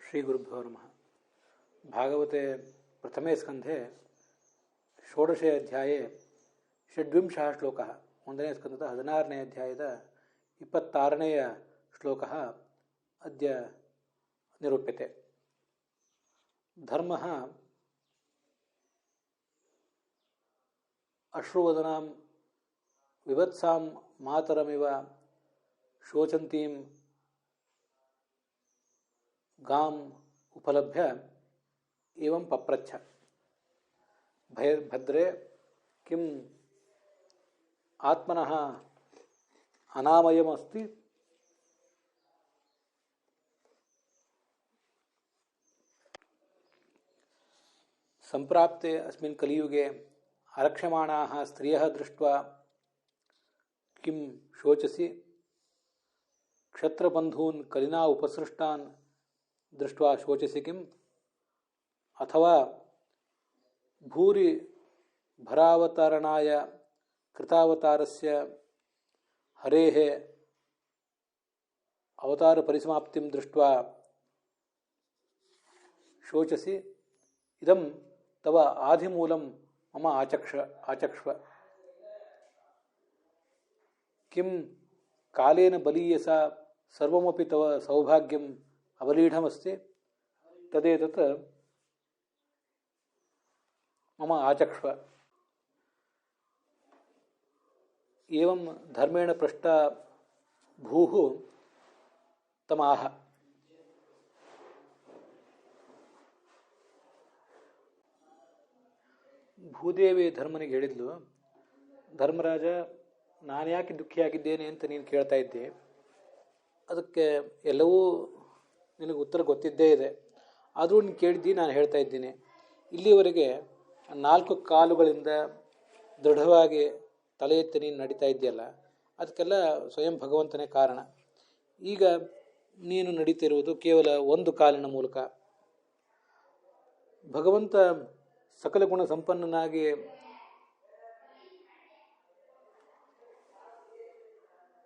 श्रीगुरुभ्यो नमः। भागवते प्रथमे स्कंधे षोडशे अध्याये षड्विंशः श्लोकः ಒಂದನೇ ಸ್ಕಂದದ 16ನೇ ಅಧ್ಯಾಯದ 26ನೇಯ ಶ್ಲೋಕः ಅದ್ಯ ನಿರೂಪ್ಯತೆ. ಧರ್ಮಃ ಅಶ್ರುವದನಾಂ ವಿವತ್ಸಾಂ ಮಾತರಮಿವ ಶೋಚಂತೀಂ गाम उपलभ्य एवं पप्रच्छ भद्रे किम आत्मनः अनामयमस्ति संप्राप्ते अस्मिन् कलियुगे आरक्ष्यमाणाः स्त्रियः दृष्ट्वा किं शोचसि क्षत्रबन्धून् कलिना उपसृष्टान् दृष्ट्वा शोचसि किम् अथवा भूरि भरावतरणाय कृतावतारस्य हरेः अवतार परिसमाप्तिं दृष्ट्वा शोचसि इदं तव आधिमूलं मम आचक्ष्व किं कालेन बलीयसा सर्वमपि तव सौभाग्यं अवलीढमस्ति तदेतत् मम आचक्ष्व. एवं धर्मेण पृष्टा भूः तमाह. ಭೂದೇವಿ ಧರ್ಮನಿಗೆ ಹೇಳಿದ್ಲು, ಧರ್ಮರಾಜ, ನಾನು ಯಾಕೆ ದುಃಖಿಯಾಗಿದ್ದೇನೆ ಅಂತ ನೀನು ಕೇಳ್ತಾ ಇದ್ದೆ, ಅದಕ್ಕೆ ಎಲ್ಲವೂ ನಿನಗೆ ಉತ್ತರ ಗೊತ್ತಿದ್ದೇ ಇದೆ. ಆದರೂ ನೀನು ಕೇಳಿದ್ದಿ, ನಾನು ಹೇಳ್ತಾ ಇದ್ದೀನಿ. ಇಲ್ಲಿವರೆಗೆ 4 ಕಾಲುಗಳಿಂದ ದೃಢವಾಗಿ ತಲೆ ಎತ್ತಿ ನೀನು ನಡೀತಾ ಇದೆಯಲ್ಲ, ಅದಕ್ಕೆಲ್ಲ ಸ್ವಯಂ ಭಗವಂತನೇ ಕಾರಣ. ಈಗ ನೀನು ನಡೀತಿರುವುದು ಕೇವಲ 1 ಕಾಲಿನ ಮೂಲಕ. ಭಗವಂತ ಸಕಲ ಗುಣ ಸಂಪನ್ನನಾಗಿ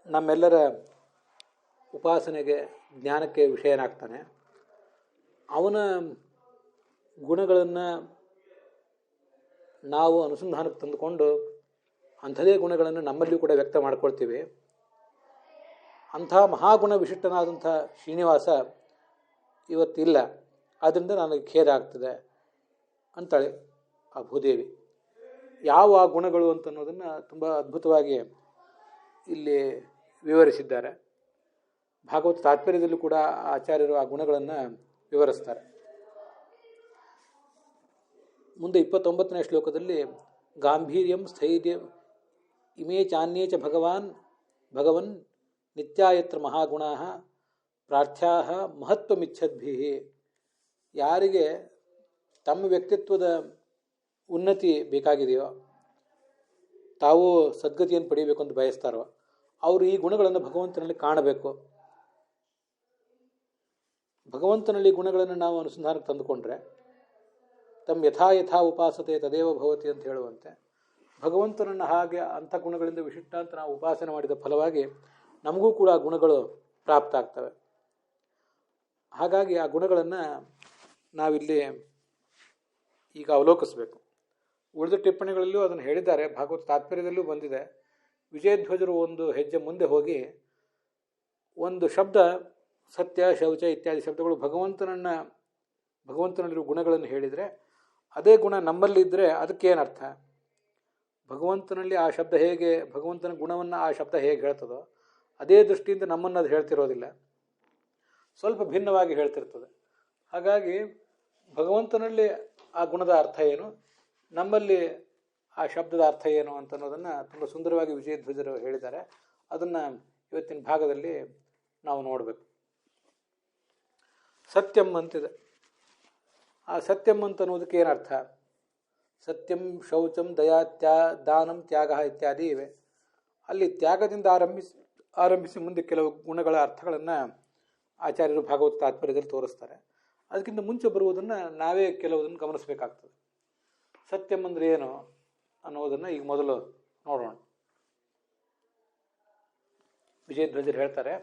ನಮ್ಮೆಲ್ಲರ ಉಪಾಸನೆಗೆ ಜ್ಞಾನಕ್ಕೆ ವಿಷಯನಾಗ್ತಾನೆ. ಅವನ ಗುಣಗಳನ್ನು ನಾವು ಅನುಸಂಧಾನಕ್ಕೆ ತಂದುಕೊಂಡು ಅಂಥದೇ ಗುಣಗಳನ್ನು ನಮ್ಮಲ್ಲಿಯೂ ಕೂಡ ವ್ಯಕ್ತ ಮಾಡ್ಕೊಳ್ತೀವಿ. ಅಂಥ ಮಹಾಗುಣ ವಿಶಿಷ್ಟನಾದಂಥ ಶ್ರೀನಿವಾಸ ಇವತ್ತಿಲ್ಲ, ಆದ್ದರಿಂದ ನನಗೆ ಖೇದ ಆಗ್ತದೆ ಅಂತಾಳೆ ಆ ಭೂದೇವಿ. ಯಾವ ಆ ಗುಣಗಳು ಅಂತನ್ನೋದನ್ನು ತುಂಬ ಅದ್ಭುತವಾಗಿ ಇಲ್ಲಿ ವಿವರಿಸಿದ್ದಾರೆ. ಭಾಗವತ ತಾತ್ಪರ್ಯದಲ್ಲೂ ಕೂಡ ಆಚಾರ್ಯರು ಆ ಗುಣಗಳನ್ನು ವಿವರಿಸ್ತಾರೆ. ಮುಂದೆ 29ನೇ ಶ್ಲೋಕದಲ್ಲಿ ಗಾಂಭೀರ್ಯಂ ಸ್ಥೈರ್ಯಂ ಇಮೇ ಚಾನ್ಯೇ ಚ ಭಗವನ್ ನಿತ್ಯಾಯತ್ರ ಮಹಾಗುಣಾಃ ಪ್ರಾರ್ಥ್ಯಾಃ ಮಹತ್ವಮಿಚ್ಛದ್ಭಿಃ. ಯಾರಿಗೆ ತಮ್ಮ ವ್ಯಕ್ತಿತ್ವದ ಉನ್ನತಿ ಬೇಕಾಗಿದೆಯೋ, ತಾವು ಸದ್ಗತಿಯನ್ನು ಪಡೆಯಬೇಕು ಅಂತ ಬಯಸ್ತಾರೋ, ಅವರು ಈ ಗುಣಗಳನ್ನು ಭಗವಂತನಲ್ಲಿ ಕಾಣಬೇಕು. ಭಗವಂತನಲ್ಲಿ ಗುಣಗಳನ್ನು ನಾವು ಅನುಸಂಧಾನಕ್ಕೆ ತಂದುಕೊಂಡ್ರೆ ತಮ್ಮ ಯಥಾ ಉಪಾಸತೆ ತದೇವ ಭವತಿ ಅಂತ ಹೇಳುವಂತೆ, ಭಗವಂತನನ್ನು ಹಾಗೆ ಅಂಥ ಗುಣಗಳಿಂದ ವಿಶಿಷ್ಟ ಅಂತ ನಾವು ಉಪಾಸನೆ ಮಾಡಿದ ಫಲವಾಗಿ ನಮಗೂ ಕೂಡ ಆ ಗುಣಗಳು ಪ್ರಾಪ್ತ ಆಗ್ತವೆ. ಹಾಗಾಗಿ ಆ ಗುಣಗಳನ್ನು ನಾವಿಲ್ಲಿ ಈಗ ಅವಲೋಕಿಸಬೇಕು. ಉಳಿದ ಟಿಪ್ಪಣಿಗಳಲ್ಲೂ ಅದನ್ನು ಹೇಳಿದ್ದಾರೆ, ಭಾಗವತ ತಾತ್ಪರ್ಯದಲ್ಲೂ ಬಂದಿದೆ. ವಿಜಯಧ್ವಜರು ಒಂದು ಹೆಜ್ಜೆ ಮುಂದೆ ಹೋಗಿ ಒಂದು ಶಬ್ದ ಸತ್ಯ, ಶೌಚ ಇತ್ಯಾದಿ ಶಬ್ದಗಳು ಭಗವಂತನಲ್ಲಿರುವ ಗುಣಗಳನ್ನು ಹೇಳಿದರೆ, ಅದೇ ಗುಣ ನಮ್ಮಲ್ಲಿದ್ದರೆ ಅದಕ್ಕೇನರ್ಥ? ಭಗವಂತನಲ್ಲಿ ಆ ಶಬ್ದ ಹೇಗೆ, ಭಗವಂತನ ಗುಣವನ್ನು ಆ ಶಬ್ದ ಹೇಗೆ ಹೇಳ್ತದೋ ಅದೇ ದೃಷ್ಟಿಯಿಂದ ನಮ್ಮನ್ನು ಅದು ಹೇಳ್ತಿರೋದಿಲ್ಲ, ಸ್ವಲ್ಪ ಭಿನ್ನವಾಗಿ ಹೇಳ್ತಿರ್ತದೆ. ಹಾಗಾಗಿ ಭಗವಂತನಲ್ಲಿ ಆ ಗುಣದ ಅರ್ಥ ಏನು, ನಮ್ಮಲ್ಲಿ ಆ ಶಬ್ದದ ಅರ್ಥ ಏನು ಅಂತನ್ನೋದನ್ನು ತುಂಬ ಸುಂದರವಾಗಿ ವಿಜಯಧ್ವಜರು ಹೇಳಿದ್ದಾರೆ. ಅದನ್ನು ಇವತ್ತಿನ ಭಾಗದಲ್ಲಿ ನಾವು ನೋಡಬೇಕು. ಸತ್ಯಂ ಅಂತಿದೆ. ಆ ಸತ್ಯಂ ಅಂತನ್ನೋದಕ್ಕೆ ಏನರ್ಥ? ಸತ್ಯಂ, ಶೌಚಂ, ದಯಾ, ದಾನಂ, ತ್ಯಾಗ ಇತ್ಯಾದಿ ಇವೆ. ಅಲ್ಲಿ ತ್ಯಾಗದಿಂದ ಆರಂಭಿಸಿ ಮುಂದೆ ಕೆಲವು ಗುಣಗಳ ಅರ್ಥಗಳನ್ನು ಆಚಾರ್ಯರು ಭಾಗವತ ತಾತ್ಪರ್ಯದಲ್ಲಿ ತೋರಿಸ್ತಾರೆ. ಅದಕ್ಕಿಂತ ಮುಂಚೆ ಬರುವುದನ್ನು ನಾವೇ ಕೆಲವುದನ್ನು ಗಮನಿಸಬೇಕಾಗ್ತದೆ. ಸತ್ಯಂ ಅಂದರೆ ಏನು ಅನ್ನೋದನ್ನು ಈಗ ಮೊದಲು ನೋಡೋಣ. ವಿಜಯಧ್ವಜರು ಹೇಳ್ತಾರೆ,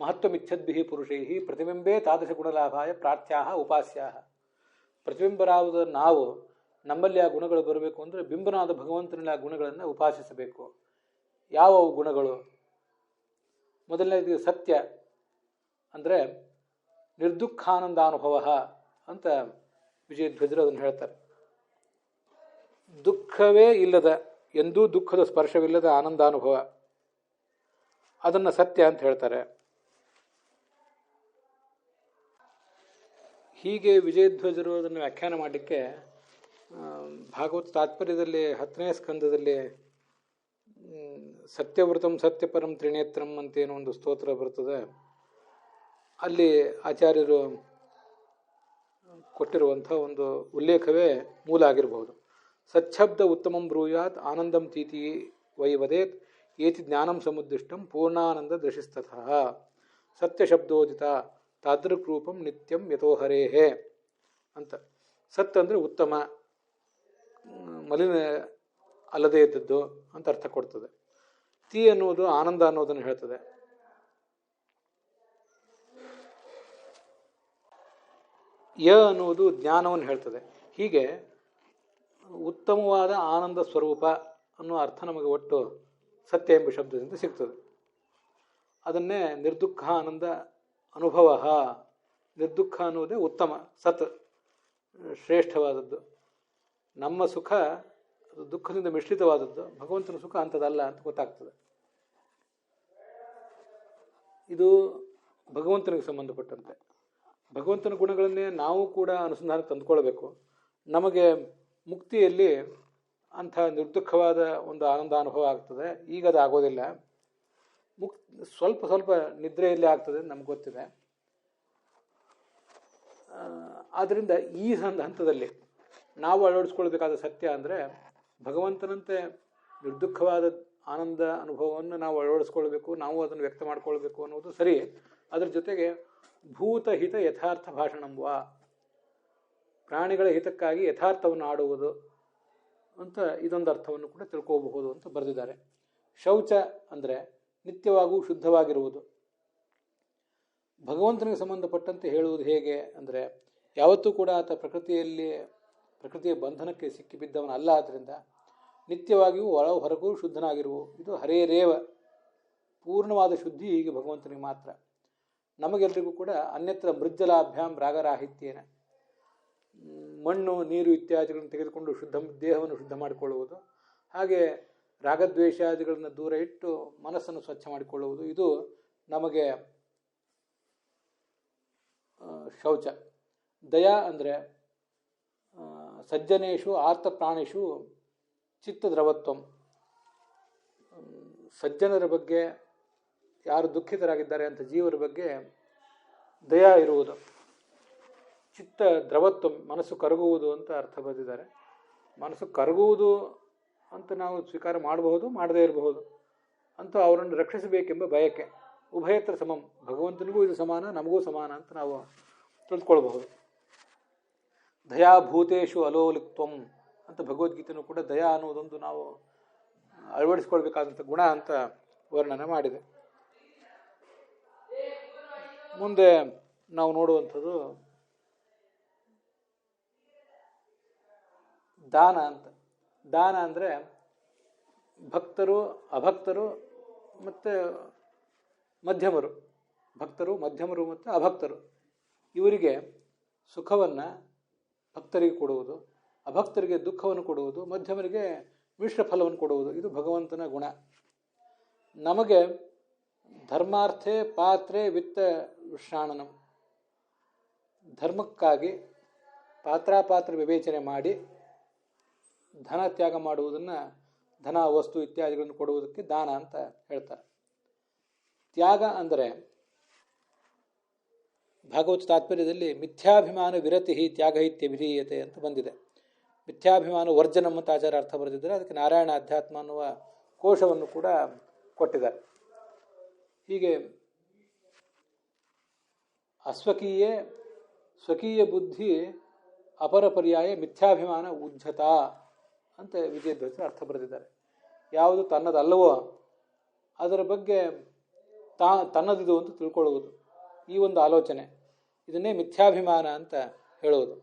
ಮಹತ್ವಮಿಚ್ಛದ್ಭಿಃ ಪುರುಷೈಃ ಪ್ರತಿಬಿಂಬೇ ತಾದೃಶ ಗುಣಲಾಭಾಯ ಪ್ರಾರ್ಥ್ಯಾಹ ಉಪಾಸ್ಯಾಹ. ಪ್ರತಿಬಿಂಬರಾದ ನಾವು ನಮ್ಮಲ್ಲಿ ಆ ಗುಣಗಳು ಬರಬೇಕು ಅಂದರೆ ಬಿಂಬನಾದ ಭಗವಂತನಲ್ಲಿ ಆ ಗುಣಗಳನ್ನು ಉಪಾಸಿಸಬೇಕು. ಯಾವ ಗುಣಗಳು? ಮೊದಲನೇದು ಸತ್ಯ ಅಂದರೆ ನಿರ್ದುಃಖಾನಂದಾನುಭವ ಅಂತ ವಿಜಯಧ್ವಜರು ಅದನ್ನು ಹೇಳ್ತಾರೆ. ದುಃಖವೇ ಇಲ್ಲದ, ಎಂದೂ ದುಃಖದ ಸ್ಪರ್ಶವಿಲ್ಲದ ಆನಂದಾನುಭವ, ಅದನ್ನು ಸತ್ಯ ಅಂತ ಹೇಳ್ತಾರೆ. ಹೀಗೆ ವಿಜಯಧ್ವಜರು ಅದನ್ನು ವ್ಯಾಖ್ಯಾನ ಮಾಡಲಿಕ್ಕೆ ಭಾಗವತ ತಾತ್ಪರ್ಯದಲ್ಲಿ 10ನೇ ಸ್ಕಂದದಲ್ಲಿ ಸತ್ಯವೃತಂ ಸತ್ಯಪರಂ ತ್ರಿನೇತ್ರಂ ಅಂತೇನೋ ಒಂದು ಸ್ತೋತ್ರ ಬರ್ತದೆ. ಅಲ್ಲಿ ಆಚಾರ್ಯರು ಕೊಟ್ಟಿರುವಂಥ ಒಂದು ಉಲ್ಲೇಖವೇ ಮೂಲ ಆಗಿರಬಹುದು. ಸಚ್ಛಬ್ದ ಉತ್ತಮಂ ಬ್ರೂಯಾತ್ ಆನಂದಂ ತೀತಿ ವೈ ವದೇತ್ ಏತಿ ಜ್ಞಾನಂ ಸಮುದ್ದಿಷ್ಟಂ ಪೂರ್ಣಾನಂದ ದೃಶಿಸ್ತತಃ ಸತ್ಯಶಬ್ದೋದಿತ ತಾದೃಕ್ರೂಪಂ ನಿತ್ಯಂ ಯಥೋಹರೇಹೇ ಅಂತ. ಸತ್ ಅಂದರೆ ಉತ್ತಮ, ಮಲಿನ ಅಲ್ಲದೇ ಇದ್ದದ್ದು ಅಂತ ಅರ್ಥ ಕೊಡ್ತದೆ. ತಿ ಅನ್ನುವುದು ಆನಂದ ಅನ್ನೋದನ್ನು ಹೇಳ್ತದೆ. ಯ ಅನ್ನುವುದು ಜ್ಞಾನವನ್ನು ಹೇಳ್ತದೆ. ಹೀಗೆ ಉತ್ತಮವಾದ ಆನಂದ ಸ್ವರೂಪ ಅನ್ನೋ ಅರ್ಥ ನಮಗೆ ಒಟ್ಟು ಸತ್ಯ ಎಂಬ ಶಬ್ದದಿಂದ ಸಿಗ್ತದೆ. ಅದನ್ನೇ ನಿರ್ದುಃಖ ಆನಂದ ಅನುಭವ. ನಿರ್ದುಃಖ ಅನ್ನುವುದೇ ಉತ್ತಮ, ಸತ್, ಶ್ರೇಷ್ಠವಾದದ್ದು. ನಮ್ಮ ಸುಖ ಅದು ದುಃಖದಿಂದ ಮಿಶ್ರಿತವಾದದ್ದು, ಭಗವಂತನ ಸುಖ ಅಂಥದ್ದಲ್ಲ ಅಂತ ಗೊತ್ತಾಗ್ತದೆ. ಇದು ಭಗವಂತನಿಗೆ ಸಂಬಂಧಪಟ್ಟಂತೆ. ಭಗವಂತನ ಗುಣಗಳನ್ನೇ ನಾವು ಕೂಡ ಅನುಸಂಧಾನಕ್ಕೆ ತಂದುಕೊಳ್ಬೇಕು. ನಮಗೆ ಮುಕ್ತಿಯಲ್ಲಿ ಅಂಥ ನಿರ್ದುಃಖವಾದ ಒಂದು ಆನಂದಾನುಭವ ಆಗ್ತದೆ. ಈಗ ಅದು ಆಗೋದಿಲ್ಲ. ಸ್ವಲ್ಪ ಸ್ವಲ್ಪ ನಿದ್ರೆಯಲ್ಲಿ ಆಗ್ತದೆ, ನಮ್ಗೆ ಗೊತ್ತಿದೆ. ಆದ್ದರಿಂದ ಈ ಹಂತದಲ್ಲಿ ನಾವು ಅಳವಡಿಸ್ಕೊಳ್ಬೇಕಾದ ಸತ್ಯ ಅಂದರೆ ಭಗವಂತನಂತೆ ನಿರ್ದುಃಖವಾದ ಆನಂದ ಅನುಭವವನ್ನು ನಾವು ಅಳವಡಿಸ್ಕೊಳ್ಬೇಕು, ನಾವು ಅದನ್ನು ವ್ಯಕ್ತ ಮಾಡಿಕೊಳ್ಬೇಕು ಅನ್ನೋದು ಸರಿ. ಅದರ ಜೊತೆಗೆ ಭೂತಹಿತ ಯಥಾರ್ಥ ಭಾಷಣಂವ, ಪ್ರಾಣಿಗಳ ಹಿತಕ್ಕಾಗಿ ಯಥಾರ್ಥವನ್ನು ಆಡುವುದು ಅಂತ ಇದೊಂದು ಅರ್ಥವನ್ನು ಕೂಡ ತಿಳ್ಕೋಬಹುದು ಅಂತ ಬರೆದಿದ್ದಾರೆ. ಶೌಚ ಅಂದರೆ ನಿತ್ಯವಾಗೂ ಶುದ್ಧವಾಗಿರುವುದು. ಭಗವಂತನಿಗೆ ಸಂಬಂಧಪಟ್ಟಂತೆ ಹೇಳುವುದು ಹೇಗೆ ಅಂದರೆ ಯಾವತ್ತೂ ಕೂಡ ಆತ ಪ್ರಕೃತಿಯ ಬಂಧನಕ್ಕೆ ಸಿಕ್ಕಿಬಿದ್ದವನಲ್ಲ. ಆದ್ದರಿಂದ ನಿತ್ಯವಾಗಿಯೂ ಒಳ ಹೊರಗೂ ಶುದ್ಧನಾಗಿರುವು. ಇದು ಹರೇರೇವ, ಪೂರ್ಣವಾದ ಶುದ್ಧಿ ಹೀಗೆ ಭಗವಂತನಿಗೆ ಮಾತ್ರ. ನಮಗೆಲ್ಲರಿಗೂ ಕೂಡ ಅನ್ಯತ್ರ ಮೃಜ್ಜಲಾಭ್ಯಾಂ ರಾಗರಾಹಿತ್ಯೇನ, ಮಣ್ಣು ನೀರು ಇತ್ಯಾದಿಗಳನ್ನು ತೆಗೆದುಕೊಂಡು ದೇಹವನ್ನು ಶುದ್ಧ ಮಾಡಿಕೊಳ್ಳುವುದು, ಹಾಗೆ ರಾಗದ್ವೇಷಾದಿಗಳನ್ನು ದೂರ ಇಟ್ಟು ಮನಸ್ಸನ್ನು ಸ್ವಚ್ಛ ಮಾಡಿಕೊಳ್ಳುವುದು, ಇದು ನಮಗೆ ಶೌಚ. ದಯಾ ಅಂದರೆ ಸಜ್ಜನೇಶು ಆರ್ತ ಪ್ರಾಣಿಷು ಚಿತ್ತದ್ರವತ್ವಂ, ಸಜ್ಜನರ ಬಗ್ಗೆ, ಯಾರು ದುಃಖಿತರಾಗಿದ್ದಾರೆ ಅಂತ ಜೀವರ ಬಗ್ಗೆ ದಯಾ ಇರುವುದು. ಚಿತ್ತ ದ್ರವತ್ವ, ಮನಸ್ಸು ಕರಗುವುದು ಅಂತ ಅರ್ಥ ಬರೆದಿದ್ದಾರೆ. ಮನಸ್ಸು ಕರಗುವುದು ಅಂತ ನಾವು ಸ್ವೀಕಾರ ಮಾಡಬಹುದು, ಮಾಡದೇ ಇರಬಹುದು. ಅಂತೂ ಅವರನ್ನು ರಕ್ಷಿಸಬೇಕೆಂಬ ಬಯಕೆ. ಉಭಯತ್ರ ಸಮಂ, ಭಗವಂತನಿಗೂ ಇದು ಸಮಾನ, ನಮಗೂ ಸಮಾನ ಅಂತ ನಾವು ತಿಳಿದುಕೊಳ್ಬಹುದು. ದಯಾಭೂತೇಶು ಅಲೋಲಿಕ್ತ್ವಂ ಅಂತ ಭಗವದ್ಗೀತೆಯೂ ಕೂಡ ದಯಾ ಅನ್ನೋದೊಂದು ನಾವು ಅಳವಡಿಸ್ಕೊಳ್ಬೇಕಾದಂಥ ಗುಣ ಅಂತ ವರ್ಣನೆ ಮಾಡಿದೆ. ಮುಂದೆ ನಾವು ನೋಡುವಂಥದ್ದು ದಾನ ಅಂತ. ದಾನ ಅಂದರೆ ಭಕ್ತರು, ಅಭಕ್ತರು ಮತ್ತು ಮಧ್ಯಮರು, ಭಕ್ತರು, ಮಧ್ಯಮರು ಮತ್ತು ಅಭಕ್ತರು, ಇವರಿಗೆ ಸುಖವನ್ನು ಭಕ್ತರಿಗೆ ಕೊಡುವುದು, ಅಭಕ್ತರಿಗೆ ದುಃಖವನ್ನು ಕೊಡುವುದು, ಮಧ್ಯಮರಿಗೆ ಮಿಶ್ರ ಫಲವನ್ನು ಕೊಡುವುದು. ಇದು ಭಗವಂತನ ಗುಣ. ನಮಗೆ ಧರ್ಮಾರ್ಥೆ ಪಾತ್ರೆ ವಿತ್ತ ವಿಶ್ರಾಣನಂ, ಧರ್ಮಕ್ಕಾಗಿ ಪಾತ್ರಾಪಾತ್ರ ವಿವೇಚನೆ ಮಾಡಿ ಧನ ತ್ಯಾಗ ಮಾಡುವುದನ್ನು, ಧನ ವಸ್ತು ಇತ್ಯಾದಿಗಳನ್ನು ಕೊಡುವುದಕ್ಕೆ ದಾನ ಅಂತ ಹೇಳ್ತಾರೆ. ತ್ಯಾಗ ಅಂದರೆ ಭಾಗವತ ತಾತ್ಪರ್ಯದಲ್ಲಿ ಮಿಥ್ಯಾಭಿಮಾನ ವಿರತಿ ತ್ಯಾಗ ಇತ್ಯಭಿಧೀಯತೆ ಅಂತ ಬಂದಿದೆ. ಮಿಥ್ಯಾಭಿಮಾನ ವರ್ಜನಂ ಅಂತ ಆಚಾರ ಅರ್ಥ ಬರೆದಿದ್ದಾರೆ. ಅದಕ್ಕೆ ನಾರಾಯಣ ಅಧ್ಯಾತ್ಮ ಅನ್ನುವ ಕೋಶವನ್ನು ಕೂಡ ಕೊಟ್ಟಿದ್ದಾರೆ. ಹೀಗೆ ಸ್ವಕೀಯ ಬುದ್ಧಿ ಅಪರ ಪರ್ಯಾಯ ಮಿಥ್ಯಾಭಿಮಾನ ಉಜ್ಜತಾ ಅಂತ ವಿಜಯಧ್ವಜರು ಅರ್ಥ ಬರೆದಿದ್ದಾರೆ. ಯಾವುದು ತನ್ನದಲ್ಲವೋ ಅದರ ಬಗ್ಗೆ ತನ್ನದಿದು ಅಂತ ತಿಳ್ಕೊಳ್ಳುವುದು, ಈ ಒಂದು ಆಲೋಚನೆ, ಇದನ್ನೇ ಮಿಥ್ಯಾಭಿಮಾನ ಅಂತ ಹೇಳುವುದು.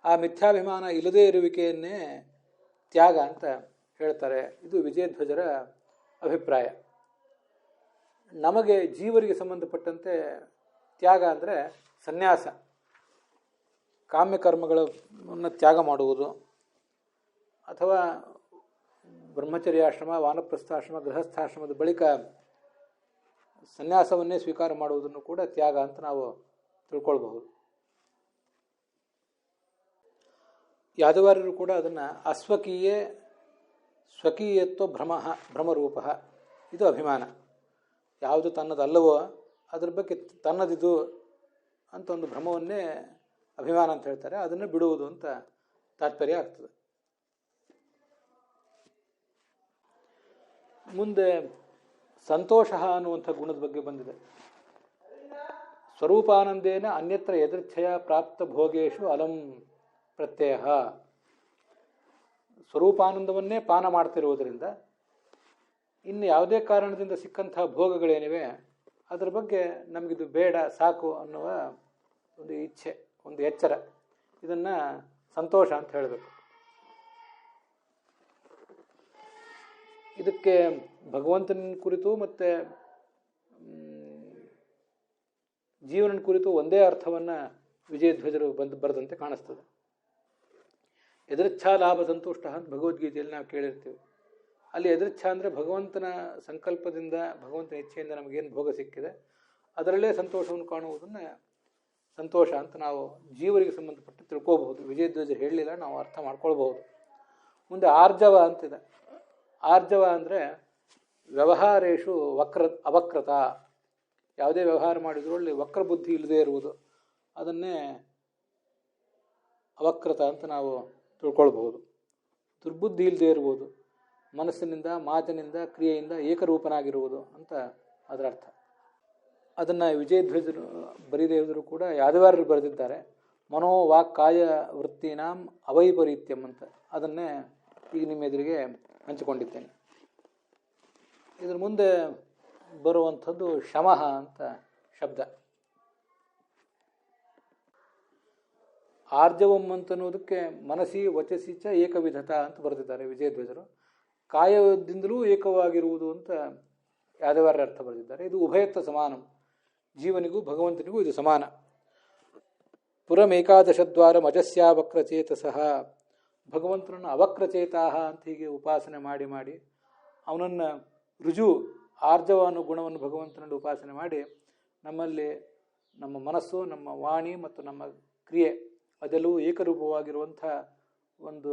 ಆ ಮಿಥ್ಯಾಭಿಮಾನ ಇಲ್ಲದೇ ಇರುವಿಕೆಯನ್ನೇ ತ್ಯಾಗ ಅಂತ ಹೇಳ್ತಾರೆ. ಇದು ವಿಜಯಧ್ವಜರ ಅಭಿಪ್ರಾಯ. ನಮಗೆ ಜೀವರಿಗೆ ಸಂಬಂಧಪಟ್ಟಂತೆ ತ್ಯಾಗ ಅಂದರೆ ಸನ್ಯಾಸ, ಕಾಮ್ಯಕರ್ಮಗಳನ್ನು ತ್ಯಾಗ ಮಾಡುವುದು, ಅಥವಾ ಬ್ರಹ್ಮಚರ್ಯಾಶ್ರಮ, ವಾನಪ್ರಸ್ಥಾಶ್ರಮ, ಗೃಹಸ್ಥಾಶ್ರಮದ ಬಳಿಕ ಸನ್ಯಾಸವನ್ನೇ ಸ್ವೀಕಾರ ಮಾಡುವುದನ್ನು ಕೂಡ ತ್ಯಾಗ ಅಂತ ನಾವು ತಿಳ್ಕೊಳ್ಬಹುದು. ಯಾದವಾರ್ಯರು ಕೂಡ ಅದನ್ನು ಅಸ್ವಕೀಯೇ ಸ್ವಕೀಯತ್ವ ಭ್ರಮರೂಪ, ಇದು ಅಭಿಮಾನ. ಯಾವುದು ತನ್ನದಲ್ಲವೋ ಅದ್ರ ಬಗ್ಗೆ ತನ್ನದಿದು ಅಂತ ಒಂದು ಭ್ರಮವನ್ನೇ ಅಭಿಮಾನ ಅಂತ ಹೇಳ್ತಾರೆ. ಅದನ್ನು ಬಿಡುವುದು ಅಂತ ತಾತ್ಪರ್ಯ ಆಗ್ತದೆ. ಮುಂದೆ ಸಂತೋಷ ಅನ್ನುವಂಥ ಗುಣದ ಬಗ್ಗೆ ಬಂದಿದೆ. ಸ್ವರೂಪಾನಂದೇನ ಅನ್ಯತ್ರ ಯದೃಚ್ಛಯ ಪ್ರಾಪ್ತ ಭೋಗೇಶು ಅಲಂ ಪ್ರತ್ಯಯ. ಸ್ವರೂಪಾನಂದವನ್ನೇ ಪಾನ ಮಾಡ್ತಿರುವುದರಿಂದ ಇನ್ನು ಯಾವುದೇ ಕಾರಣದಿಂದ ಸಿಕ್ಕಂತಹ ಭೋಗಗಳೇನಿವೆ ಅದರ ಬಗ್ಗೆ ನಮಗಿದು ಬೇಡ, ಸಾಕು ಅನ್ನುವ ಒಂದು ಇಚ್ಛೆ, ಒಂದು ಎಚ್ಚರ, ಇದನ್ನು ಸಂತೋಷ ಅಂತ ಹೇಳಬೇಕು. ಇದಕ್ಕೆ ಭಗವಂತನ ಕುರಿತು ಮತ್ತು ಜೀವನ ಕುರಿತು ಒಂದೇ ಅರ್ಥವನ್ನು ವಿಜಯಧ್ವಜರು ಬರೆದಂತೆ ಕಾಣಿಸ್ತದೆ. ಎದೃಚ್ಛಾ ಲಾಭ ಸಂತುಷ್ಟ ಅಂತ ಭಗವದ್ಗೀತೆಯಲ್ಲಿ ನಾವು ಕೇಳಿರ್ತೀವಿ. ಅಲ್ಲಿ ಎದೃಚ್ಛಾ ಅಂದರೆ ಭಗವಂತನ ಸಂಕಲ್ಪದಿಂದ, ಭಗವಂತನ ಇಚ್ಛೆಯಿಂದ ನಮಗೇನು ಭೋಗ ಸಿಕ್ಕಿದೆ ಅದರಲ್ಲೇ ಸಂತೋಷವನ್ನು ಕಾಣುವುದನ್ನು ಸಂತೋಷ ಅಂತ ನಾವು ಜೀವರಿಗೆ ಸಂಬಂಧಪಟ್ಟು ತಿಳ್ಕೋಬಹುದು. ವಿಜಯಧ್ವಜರು ಹೇಳಲಿಲ್ಲ, ನಾವು ಅರ್ಥ ಮಾಡ್ಕೊಳ್ಬಹುದು. ಮುಂದೆ ಆರ್ಜವ ಅಂತಿದೆ. ಆರ್ಜವ ಅಂದರೆ ವ್ಯವಹಾರೇಶು ಅವಕ್ರತ, ಯಾವುದೇ ವ್ಯವಹಾರ ಮಾಡಿದರೂ ಅಲ್ಲಿ ವಕ್ರ ಬುದ್ಧಿ ಇಲ್ಲದೇ ಇರುವುದು, ಅದನ್ನೇ ಅವಕ್ರತ ಅಂತ ನಾವು ತಿಳ್ಕೊಳ್ಬಹುದು. ದುರ್ಬುದ್ಧಿ ಇಲ್ಲದೆ ಇರುವುದು, ಮನಸ್ಸಿನಿಂದ, ಮಾತಿನಿಂದ, ಕ್ರಿಯೆಯಿಂದ ಏಕರೂಪನಾಗಿರುವುದು ಅಂತ ಅದರ ಅರ್ಥ. ಅದನ್ನು ವಿಜಯಧ್ವಜರು ಬರೀದೇ ಇದ್ದರೂ ಕೂಡ ಯಾದವಾರ್ಯರು ಬರೆದಿದ್ದಾರೆ. ಮನೋ ವಾಕ್ ಕಾಯ ವೃತ್ತಿನಾಂ ಅವೈಪರೀತ್ಯಂ ಅಂತ. ಅದನ್ನೇ ಈಗ ನಿಮ್ಮ ಎದುರಿಗೆ ಹಂಚಿಕೊಂಡಿದ್ದೇನೆ. ಇದ್ರ ಮುಂದೆ ಬರುವಂಥದ್ದು ಶಮಃ ಅಂತ ಶಬ್ದ. ಆರ್ಜವಂ ಅಂತನ್ನುವುದಕ್ಕೆ ಮನಸ್ಸಿ ವಚಸಿ ಚ ಏಕವಿಧತ ಅಂತ ಬರೆದಿದ್ದಾರೆ ವಿಜಯಧ್ವಜರು. ಕಾಯದಿಂದಲೂ ಏಕವಾಗಿರುವುದು ಅಂತ ಯಾದವಾರ್ಯರ ಅರ್ಥ ಬರೆದಿದ್ದಾರೆ. ಇದು ಉಭಯತ್ವ ಸಮಾನಂ, ಜೀವನಿಗೂ ಭಗವಂತನಿಗೂ ಇದು ಸಮಾನ. ಪುರಮೇಕಾದಶದ್ವಾರ ಮಜಸ್ಯಾ ವಕ್ರಚೇತಸಃ, ಭಗವಂತನನ್ನು ಅವಕ್ರಚೇತಾಹ ಅಂತ ಹೀಗೆ ಉಪಾಸನೆ ಮಾಡಿ ಮಾಡಿ ಅವನನ್ನು ರುಜು ಆರ್ಜವ ಅನ್ನೋ ಗುಣವನ್ನು ಭಗವಂತನಲ್ಲಿ ಉಪಾಸನೆ ಮಾಡಿ ನಮ್ಮಲ್ಲಿ ನಮ್ಮ ಮನಸ್ಸು, ನಮ್ಮ ವಾಣಿ ಮತ್ತು ನಮ್ಮ ಕ್ರಿಯೆ ಅದೆಲ್ಲವೂ ಏಕರೂಪವಾಗಿರುವಂಥ ಒಂದು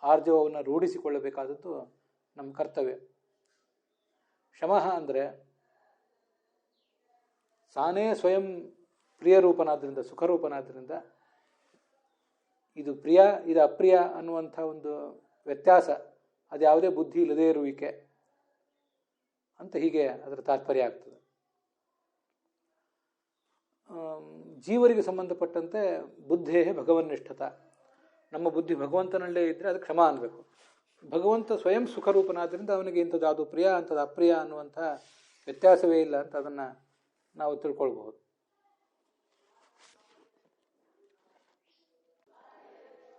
ಆರ್ಜವವನ್ನು ರೂಢಿಸಿಕೊಳ್ಳಬೇಕಾದದ್ದು ನಮ್ಮ ಕರ್ತವ್ಯ. ಶಮಃ ಅಂದರೆ ತಾನೇ ಸ್ವಯಂ ಪ್ರಿಯರೂಪನಾದ್ದರಿಂದ, ಸುಖರೂಪನಾದ್ದರಿಂದ ಇದು ಪ್ರಿಯ, ಇದು ಅಪ್ರಿಯ ಅನ್ನುವಂಥ ಒಂದು ವ್ಯತ್ಯಾಸ, ಅದು ಯಾವುದೇ ಬುದ್ಧಿ ಇಲ್ಲದೇ ಇರುವಿಕೆ ಅಂತ ಹೀಗೆ ಅದರ ತಾತ್ಪರ್ಯ ಆಗ್ತದೆ. ಜೀವರಿಗೆ ಸಂಬಂಧಪಟ್ಟಂತೆ ಬುದ್ಧೇ ಭಗವನ್ನಿಷ್ಠತ, ನಮ್ಮ ಬುದ್ಧಿ ಭಗವಂತನಲ್ಲೇ ಇದ್ದರೆ ಅದಕ್ಕೆ ಕ್ಷಮ ಅನ್ನಬೇಕು. ಭಗವಂತ ಸ್ವಯಂ ಸುಖರೂಪನಾದ್ದರಿಂದ ಅವನಿಗೆ ಇಂಥದ್ದು ಅದು ಪ್ರಿಯ, ಅಂಥದ್ದು ಅಪ್ರಿಯ ಅನ್ನುವಂಥ ವ್ಯತ್ಯಾಸವೇ ಇಲ್ಲ ಅಂತ ಅದನ್ನು ನಾವು ತಿಳ್ಕೊಳ್ಬಹುದು.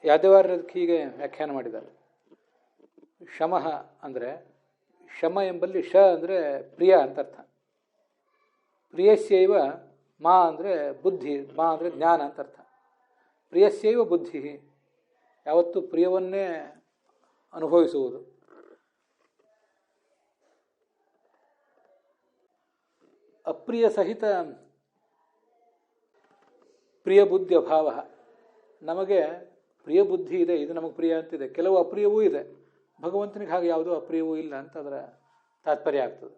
ಯಾದವಾರ್ಯದಕ್ಕೆ ಹೀಗೆ ವ್ಯಾಖ್ಯಾನ ಮಾಡಿದ್ದಾರೆ. ಶಮಃ ಅಂದರೆ, ಶಮ ಎಂಬಲ್ಲಿ ಶ ಅಂದರೆ ಪ್ರಿಯ ಅಂತ ಅರ್ಥ. ಪ್ರಿಯಸ್ಯೈವ ಮಾ ಅಂದರೆ ಬುದ್ಧಿ, ಮಾ ಅಂದರೆ ಜ್ಞಾನ ಅಂತ ಅರ್ಥ. ಪ್ರಿಯಸ್ಯೈವ ಬುದ್ಧಿ, ಯಾವತ್ತೂ ಪ್ರಿಯವನ್ನೇ ಅನುಭವಿಸುವುದು. ಅಪ್ರಿಯ ಸಹಿತ ಪ್ರಿಯ ಬುದ್ಧಿ ಅಭಾವ, ನಮಗೆ ಪ್ರಿಯ ಬುದ್ಧಿ ಇದೆ, ಇದು ನಮಗೆ ಪ್ರಿಯ ಅಂತಿದೆ, ಕೆಲವು ಅಪ್ರಿಯವೂ ಇದೆ. ಭಗವಂತನಿಗೆ ಹಾಗೆ ಯಾವುದೂ ಅಪ್ರಿಯವೂ ಇಲ್ಲ ಅಂತ ಅದರ ತಾತ್ಪರ್ಯ ಆಗ್ತದೆ.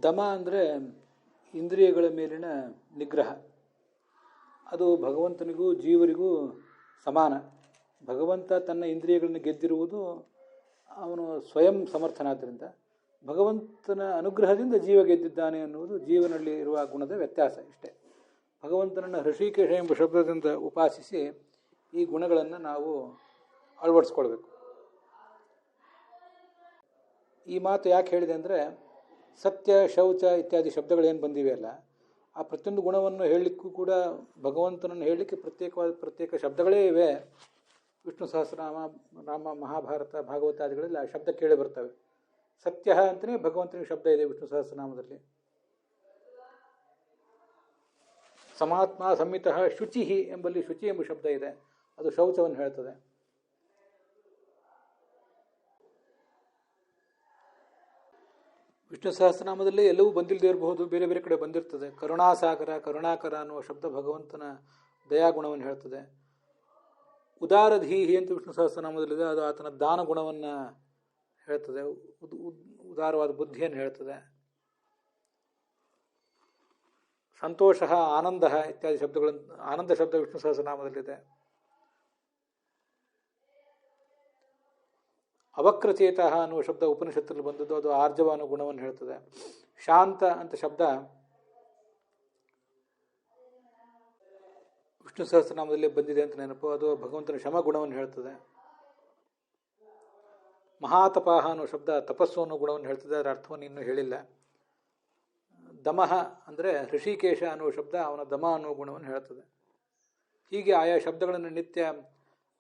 ದಮ ಅಂದರೆ ಇಂದ್ರಿಯಗಳ ಮೇಲಿನ ನಿಗ್ರಹ, ಅದು ಭಗವಂತನಿಗೂ ಜೀವರಿಗೂ ಸಮಾನ. ಭಗವಂತ ತನ್ನ ಇಂದ್ರಿಯಗಳನ್ನು ಗೆದ್ದಿರುವುದು ಅವನು ಸ್ವಯಂ ಸಮರ್ಥನಾದ್ದರಿಂದ, ಭಗವಂತನ ಅನುಗ್ರಹದಿಂದ ಜೀವ ಗೆದ್ದಿದ್ದಾನೆ ಅನ್ನುವುದು ಜೀವನಲ್ಲಿ ಇರುವ ಗುಣದ ವ್ಯತ್ಯಾಸ ಇಷ್ಟೇ. ಭಗವಂತನನ್ನು ಹೃಷಿಕೇಶ ಎಂಬ ಶಬ್ದದಿಂದ ಉಪಾಸಿಸಿ ಈ ಗುಣಗಳನ್ನು ನಾವು ಅಳವಡಿಸ್ಕೊಳ್ಬೇಕು. ಈ ಮಾತು ಯಾಕೆ ಹೇಳಿದೆ ಅಂದರೆ, ಸತ್ಯ, ಶೌಚ ಇತ್ಯಾದಿ ಶಬ್ದಗಳೇನು ಬಂದಿವೆಯಲ್ಲ, ಆ ಪ್ರತಿಯೊಂದು ಗುಣವನ್ನು ಹೇಳಲಿಕ್ಕೂ ಕೂಡ ಭಗವಂತನನ್ನು ಹೇಳಲಿಕ್ಕೆ ಪ್ರತ್ಯೇಕ ಶಬ್ದಗಳೇ ಇವೆ. ವಿಷ್ಣು ಸಹಸ್ರನಾಮ, ರಾಮ, ಮಹಾಭಾರತ, ಭಾಗವತಾದಿಗಳಲ್ಲಿ ಆ ಶಬ್ದ ಕೇಳಿ ಬರ್ತವೆ. ಸತ್ಯ ಅಂತಲೇ ಭಗವಂತನಿಗೆ ಶಬ್ದ ಇದೆ ವಿಷ್ಣು ಸಹಸ್ರನಾಮದಲ್ಲಿ. ಸಮಾತ್ಮ ಸಂಹಿತಃ ಶುಚಿ ಎಂಬಲ್ಲಿ ಶುಚಿ ಎಂಬ ಶಬ್ದ ಇದೆ, ಅದು ಶೌಚವನ್ನು ಹೇಳ್ತದೆ. ವಿಷ್ಣು ಸಹಸ್ರನಾಮದಲ್ಲಿ ಎಲ್ಲವೂ ಬಂದಿಲ್ಲದೆ ಇರಬಹುದು, ಬೇರೆ ಬೇರೆ ಕಡೆ ಬಂದಿರ್ತದೆ. ಕರುಣಾಸಾಗರ, ಕರುಣಾಕರ ಅನ್ನುವ ಶಬ್ದ ಭಗವಂತನ ದಯಾಗುಣವನ್ನು ಹೇಳ್ತದೆ. ಉದಾರಧೀಹಿ ಅಂತ ವಿಷ್ಣು ಸಹಸ್ರನಾಮದಲ್ಲಿದೆ, ಅದು ಆತನ ದಾನ ಗುಣವನ್ನು ಹೇಳ್ತದೆ, ಉದಾರವಾದ ಬುದ್ಧಿಯನ್ನು ಹೇಳ್ತದೆ. ಸಂತೋಷ, ಆನಂದ ಇತ್ಯಾದಿ ಶಬ್ದಗಳನ್ನು, ಆನಂದ ಶಬ್ದ ವಿಷ್ಣು ಸಹಸ್ರನಾಮದಲ್ಲಿದೆ. ಅವಕ್ರಚೇತ ಅನ್ನುವ ಶಬ್ದ ಉಪನಿಷತ್ತಲ್ಲಿ ಬಂದದ್ದು, ಅದು ಆರ್ಜವ ಅನ್ನೋ ಗುಣವನ್ನು ಹೇಳ್ತದೆ. ಶಾಂತ ಅಂತ ಶಬ್ದ ವಿಷ್ಣು ಸಹಸ್ರನಾಮದಲ್ಲಿ ಬಂದಿದೆ ಅಂತ ನೆನಪು, ಅದು ಭಗವಂತನ ಶಮ ಗುಣವನ್ನು ಹೇಳ್ತದೆ. ಮಹಾತಪಾಹ ಅನ್ನೋ ಶಬ್ದ ತಪಸ್ಸು ಅನ್ನೋ ಗುಣವನ್ನು ಹೇಳ್ತದೆ, ಅದರ ಅರ್ಥವನ್ನು ಇನ್ನೂ ಹೇಳಿಲ್ಲ. ದಮಃ ಅಂದರೆ ಋಷಿಕೇಶ ಅನ್ನುವ ಶಬ್ದ ಅವನ ದಮ ಅನ್ನುವ ಗುಣವನ್ನು ಹೇಳ್ತದೆ. ಹೀಗೆ ಆಯಾ ಶಬ್ದಗಳನ್ನು ನಿತ್ಯ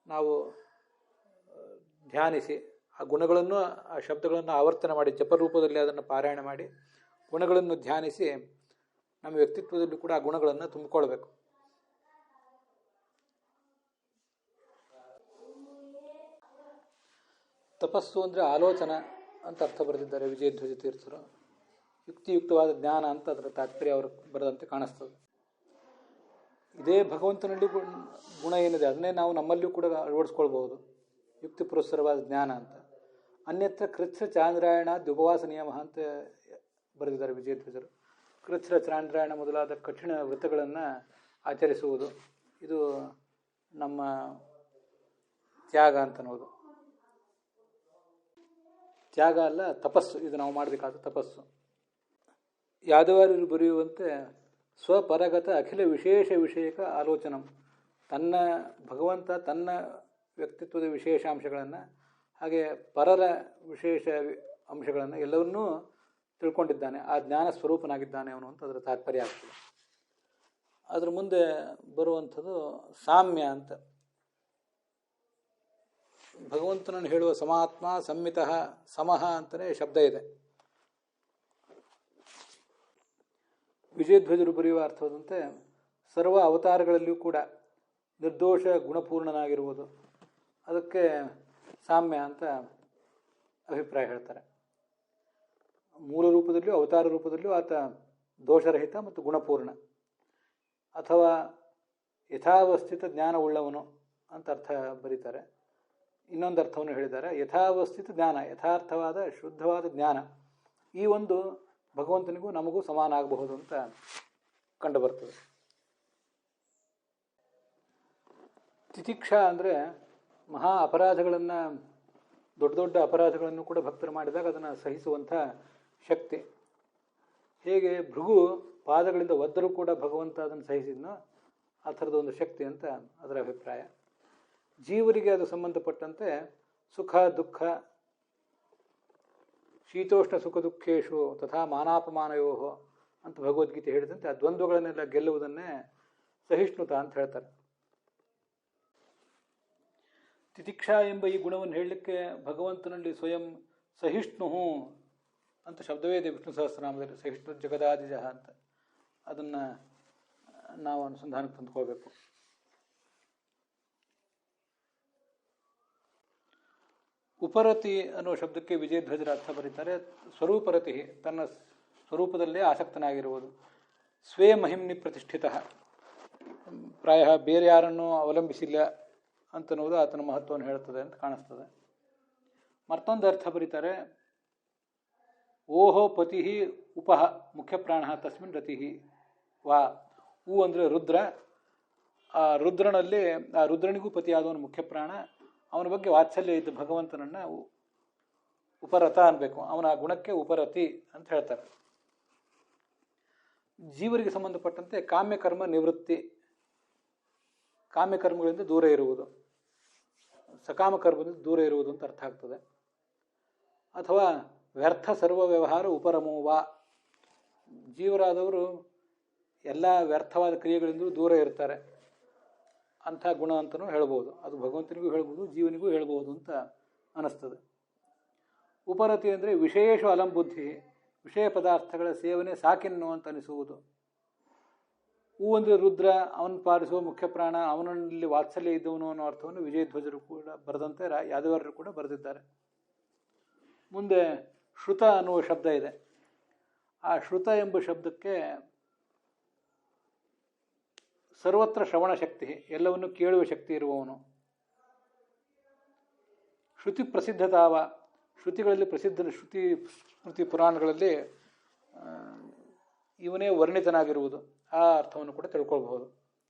ನಾವು ಧ್ಯಾನಿಸಿ, ಆ ಗುಣಗಳನ್ನು, ಆ ಶಬ್ದಗಳನ್ನು ಆವರ್ತನ ಮಾಡಿ, ಜಪರೂಪದಲ್ಲಿ ಅದನ್ನು ಪಾರಾಯಣ ಮಾಡಿ, ಗುಣಗಳನ್ನು ಧ್ಯಾನಿಸಿ ನಮ್ಮ ವ್ಯಕ್ತಿತ್ವದಲ್ಲೂ ಕೂಡ ಆ ಗುಣಗಳನ್ನು ತುಂಬಿಕೊಳ್ಬೇಕು. ತಪಸ್ಸು ಅಂದರೆ ಆಲೋಚನಾ ಅಂತ ಅರ್ಥ ಬರೆದಿದ್ದಾರೆ ವಿಜಯಧ್ವಜ ತೀರ್ಥರು. ಯುಕ್ತಿಯುಕ್ತವಾದ ಜ್ಞಾನ ಅಂತ ಅದರ ತಾತ್ಪರ್ಯ ಅವರು ಬರೆದಂತೆ ಕಾಣಿಸ್ತದೆ. ಇದೇ ಭಗವಂತನಲ್ಲಿ ಗುಣ ಏನಿದೆ ಅದನ್ನೇ ನಾವು ನಮ್ಮಲ್ಲಿಯೂ ಕೂಡ ಅಳವಡಿಸ್ಕೊಳ್ಬಹುದು, ಯುಕ್ತಿ ಪುರಸ್ಸರವಾದ ಜ್ಞಾನ ಅಂತ. ಅನ್ಯತ್ರ ಕೃಚ್ಛ್ರ ಚಾಂದ್ರಾಯಣ ದ್ಯುಪವಾಸ ನಿಯಮ ಅಂತ ಬರೆದಿದ್ದಾರೆ ವಿಜಯಧ್ವಜರು. ಕೃಚ್ಛ್ರ ಚಾಂದ್ರಾಯಣ ಮೊದಲಾದ ಕಠಿಣ ವ್ರತಗಳನ್ನು ಆಚರಿಸುವುದು, ಇದು ನಮ್ಮ ತ್ಯಾಗ ಅಂತನ್ನೋದು. ತ್ಯಾಗ ಅಲ್ಲ, ತಪಸ್ಸು, ಇದು ನಾವು ಮಾಡಬೇಕಾದ ತಪಸ್ಸು. ಯಾದವಾರ್ಯರು ಬರೆಯುವಂತೆ ಸ್ವಪರಗತ ಅಖಿಲ ವಿಶೇಷ ವಿಷಯಕ ಆಲೋಚನಂ, ತನ್ನ ಭಗವಂತ ತನ್ನ ವ್ಯಕ್ತಿತ್ವದ ವಿಶೇಷಾಂಶಗಳನ್ನು ಹಾಗೆ ಪರರ ವಿಶೇಷ ಅಂಶಗಳನ್ನು ಎಲ್ಲವನ್ನೂ ತಿಳ್ಕೊಂಡಿದ್ದಾನೆ, ಆ ಜ್ಞಾನ ಸ್ವರೂಪನಾಗಿದ್ದಾನೆ ಅವನು ಅಂತ ಅದರ ತಾತ್ಪರ್ಯ ಆಗ್ತದೆ. ಅದರ ಮುಂದೆ ಬರುವಂಥದ್ದು ಸಾಮ್ಯ ಅಂತ. ಭಗವಂತನನ್ನು ಹೇಳುವ ಸಮಾತ್ಮ, ಸಂಮಿತಃ, ಸಮಃ ಅಂತಲೇ ಶಬ್ದ ಇದೆ. ವಿಜಯಧ್ವಜರು ಬರೆಯುವ ಅರ್ಥವಾದಂತೆ ಸರ್ವ ಅವತಾರಗಳಲ್ಲಿಯೂ ಕೂಡ ನಿರ್ದೋಷ ಗುಣಪೂರ್ಣನಾಗಿರುವುದು, ಅದಕ್ಕೆ ಸಾಮ್ಯ ಅಂತ ಅಭಿಪ್ರಾಯ ಹೇಳ್ತಾರೆ. ಮೂಲ ರೂಪದಲ್ಲಿಯೂ ಅವತಾರ ರೂಪದಲ್ಲಿಯೂ ಆತ ದೋಷರಹಿತ ಮತ್ತು ಗುಣಪೂರ್ಣ, ಅಥವಾ ಯಥಾವಸ್ಥಿತ ಜ್ಞಾನವುಳ್ಳವನು ಅಂತ ಅರ್ಥ ಬರೀತಾರೆ. ಇನ್ನೊಂದು ಅರ್ಥವನ್ನು ಹೇಳಿದ್ದಾರೆ, ಯಥಾವಸ್ಥಿತ ಜ್ಞಾನ, ಯಥಾರ್ಥವಾದ ಶುದ್ಧವಾದ ಜ್ಞಾನ. ಈ ಒಂದು ಭಗವಂತನಿಗೂ ನಮಗೂ ಸಮಾನ ಆಗಬಹುದು ಅಂತ ಕಂಡುಬರ್ತದೆ. ತಿತಿಕ್ಷಾ ಅಂದರೆ ಮಹಾ ಅಪರಾಧಗಳನ್ನು, ದೊಡ್ಡ ದೊಡ್ಡ ಅಪರಾಧಗಳನ್ನು ಕೂಡ ಭಕ್ತರು ಮಾಡಿದಾಗ ಅದನ್ನು ಸಹಿಸುವಂಥ ಶಕ್ತಿ. ಹೇಗೆ ಭೃಗು ಪಾದಗಳಿಂದ ಒದ್ದರೂ ಕೂಡ ಭಗವಂತ ಅದನ್ನು ಸಹಿಸಿದ್ನೋ ಆ ಥರದ ಒಂದು ಶಕ್ತಿ ಅಂತ ಅದರ ಅಭಿಪ್ರಾಯ. ಜೀವರಿಗೆ ಅದು ಸಂಬಂಧಪಟ್ಟಂತೆ ಸುಖ ದುಃಖ, ಶೀತೋಷ್ಣ ಸುಖ ದುಃಖೇಶು ತಥಾ ಮಾನಾಪಮಾನಯೋ ಅಂತ ಭಗವದ್ಗೀತೆ ಹೇಳಿದಂತೆ ಆ ದ್ವಂದ್ವಗಳನ್ನೆಲ್ಲ ಗೆಲ್ಲುವುದನ್ನೇ ಸಹಿಷ್ಣುತ ಅಂತ ಹೇಳ್ತಾರೆ. ತಿತಿಕ್ಷಾ ಎಂಬ ಈ ಗುಣವನ್ನು ಹೇಳಲಿಕ್ಕೆ ಭಗವಂತನಲ್ಲಿ ಸ್ವಯಂ ಸಹಿಷ್ಣು ಅಂತ ಶಬ್ದವೇ ಇದೆ ವಿಷ್ಣು ಸಹಸ್ರನಾಮದಲ್ಲಿ, ಸಹಿಷ್ಣು ಜಗದಾದಿಜ ಅಂತ. ಅದನ್ನು ನಾವು ಅನುಸಂಧಾನಕ್ಕೆ ತಂದುಕೊಳ್ಬೇಕು. ಉಪರತಿ ಅನ್ನೋ ಶಬ್ದಕ್ಕೆ ವಿಜಯಧ್ವಜರ ಅರ್ಥ ಬರೀತಾರೆ, ಸ್ವರೂಪರತಿ, ತನ್ನ ಸ್ವರೂಪದಲ್ಲೇ ಆಸಕ್ತನಾಗಿರುವುದು. ಸ್ವೇ ಮಹಿಮ್ನಿ ಪ್ರತಿಷ್ಠಿತ, ಪ್ರಾಯ ಬೇರೆ ಯಾರನ್ನೂ ಅವಲಂಬಿಸಿಲ್ಲ ಅಂತನ್ನುವುದು ಆತನ ಮಹತ್ವವನ್ನು ಹೇಳುತ್ತದೆ ಅಂತ ಕಾಣಿಸ್ತದೆ. ಮತ್ತೊಂದು ಅರ್ಥ ಬರೀತಾರೆ, ಓಹೋ ಪತಿ ಉಪಹ ಮುಖ್ಯ ಪ್ರಾಣ ತಸ್ಮಿನ್ ರತಿ ವಾ. ಉ ಅಂದರೆ ರುದ್ರ, ಆ ರುದ್ರನಲ್ಲಿ, ಆ ರುದ್ರನಿಗೂ ಪತಿಯಾದವನು ಮುಖ್ಯ ಪ್ರಾಣ, ಅವನ ಬಗ್ಗೆ ವಾತ್ಸಲ್ಯ ಇದ್ದ ಭಗವಂತನನ್ನು ಉಪರತ ಅನ್ಬೇಕು, ಅವನ ಆ ಗುಣಕ್ಕೆ ಉಪರತಿ ಅಂತ ಹೇಳ್ತಾರೆ. ಜೀವರಿಗೆ ಸಂಬಂಧಪಟ್ಟಂತೆ ಕಾಮ್ಯಕರ್ಮ ನಿವೃತ್ತಿ, ಕಾಮ್ಯಕರ್ಮಗಳಿಂದ ದೂರ ಇರುವುದು, ಸಕಾಮ ಕರ್ಮದಿಂದ ದೂರ ಇರುವುದು ಅಂತ ಅರ್ಥ ಆಗ್ತದೆ. ಅಥವಾ ವ್ಯರ್ಥ ಸರ್ವ ವ್ಯವಹಾರ ಉಪರಮೋವ. ಜೀವರಾದವರು ಎಲ್ಲ ವ್ಯರ್ಥವಾದ ಕ್ರಿಯೆಗಳಿಂದ ದೂರ ಇರ್ತಾರೆ ಅಂಥ ಗುಣ ಅಂತಲೂ ಹೇಳ್ಬೋದು. ಅದು ಭಗವಂತನಿಗೂ ಹೇಳ್ಬೋದು, ಜೀವನಿಗೂ ಹೇಳ್ಬೋದು ಅಂತ ಅನ್ನಿಸ್ತದೆ. ಉಪರತಿ ಅಂದರೆ ವಿಶೇಷ ಅಲಂಬುದ್ಧಿ, ವಿಷಯ ಪದಾರ್ಥಗಳ ಸೇವನೆ ಸಾಕಿನ್ನು ಅಂತ ಅನಿಸುವುದು. ಹೂ ಅಂದರೆ ರುದ್ರ, ಅವನು ಪಾಲಿಸುವ ಮುಖ್ಯ ಪ್ರಾಣ, ಅವನಲ್ಲಿ ವಾತ್ಸಲ್ಯ ಇದ್ದವನು ಅನ್ನೋ ಅರ್ಥವನ್ನು ವಿಜಯಧ್ವಜರು ಕೂಡ ಬರೆದಂತೆ ಯಾದವಾರರು ಕೂಡ ಬರೆದಿದ್ದಾರೆ. ಮುಂದೆ ಶ್ರುತ ಅನ್ನುವ ಶಬ್ದ ಇದೆ. ಆ ಶ್ರುತ ಎಂಬ ಶಬ್ದಕ್ಕೆ ಸರ್ವತ್ರ ಶ್ರವಣ ಶಕ್ತಿ, ಎಲ್ಲವನ್ನು ಕೇಳುವ ಶಕ್ತಿ ಇರುವವನು. ಶ್ರುತಿ ಪ್ರಸಿದ್ಧತಾವ, ಶ್ರುತಿಗಳಲ್ಲಿ ಪ್ರಸಿದ್ಧ, ಶ್ರುತಿ ಸ್ಮೃತಿ ಪುರಾಣಗಳಲ್ಲಿ ಇವನೇ ವರ್ಣಿತನಾಗಿರುವುದು, ಆ ಅರ್ಥವನ್ನು ಕೂಡ ತಿಳ್ಕೊಳ್ಬಹುದು.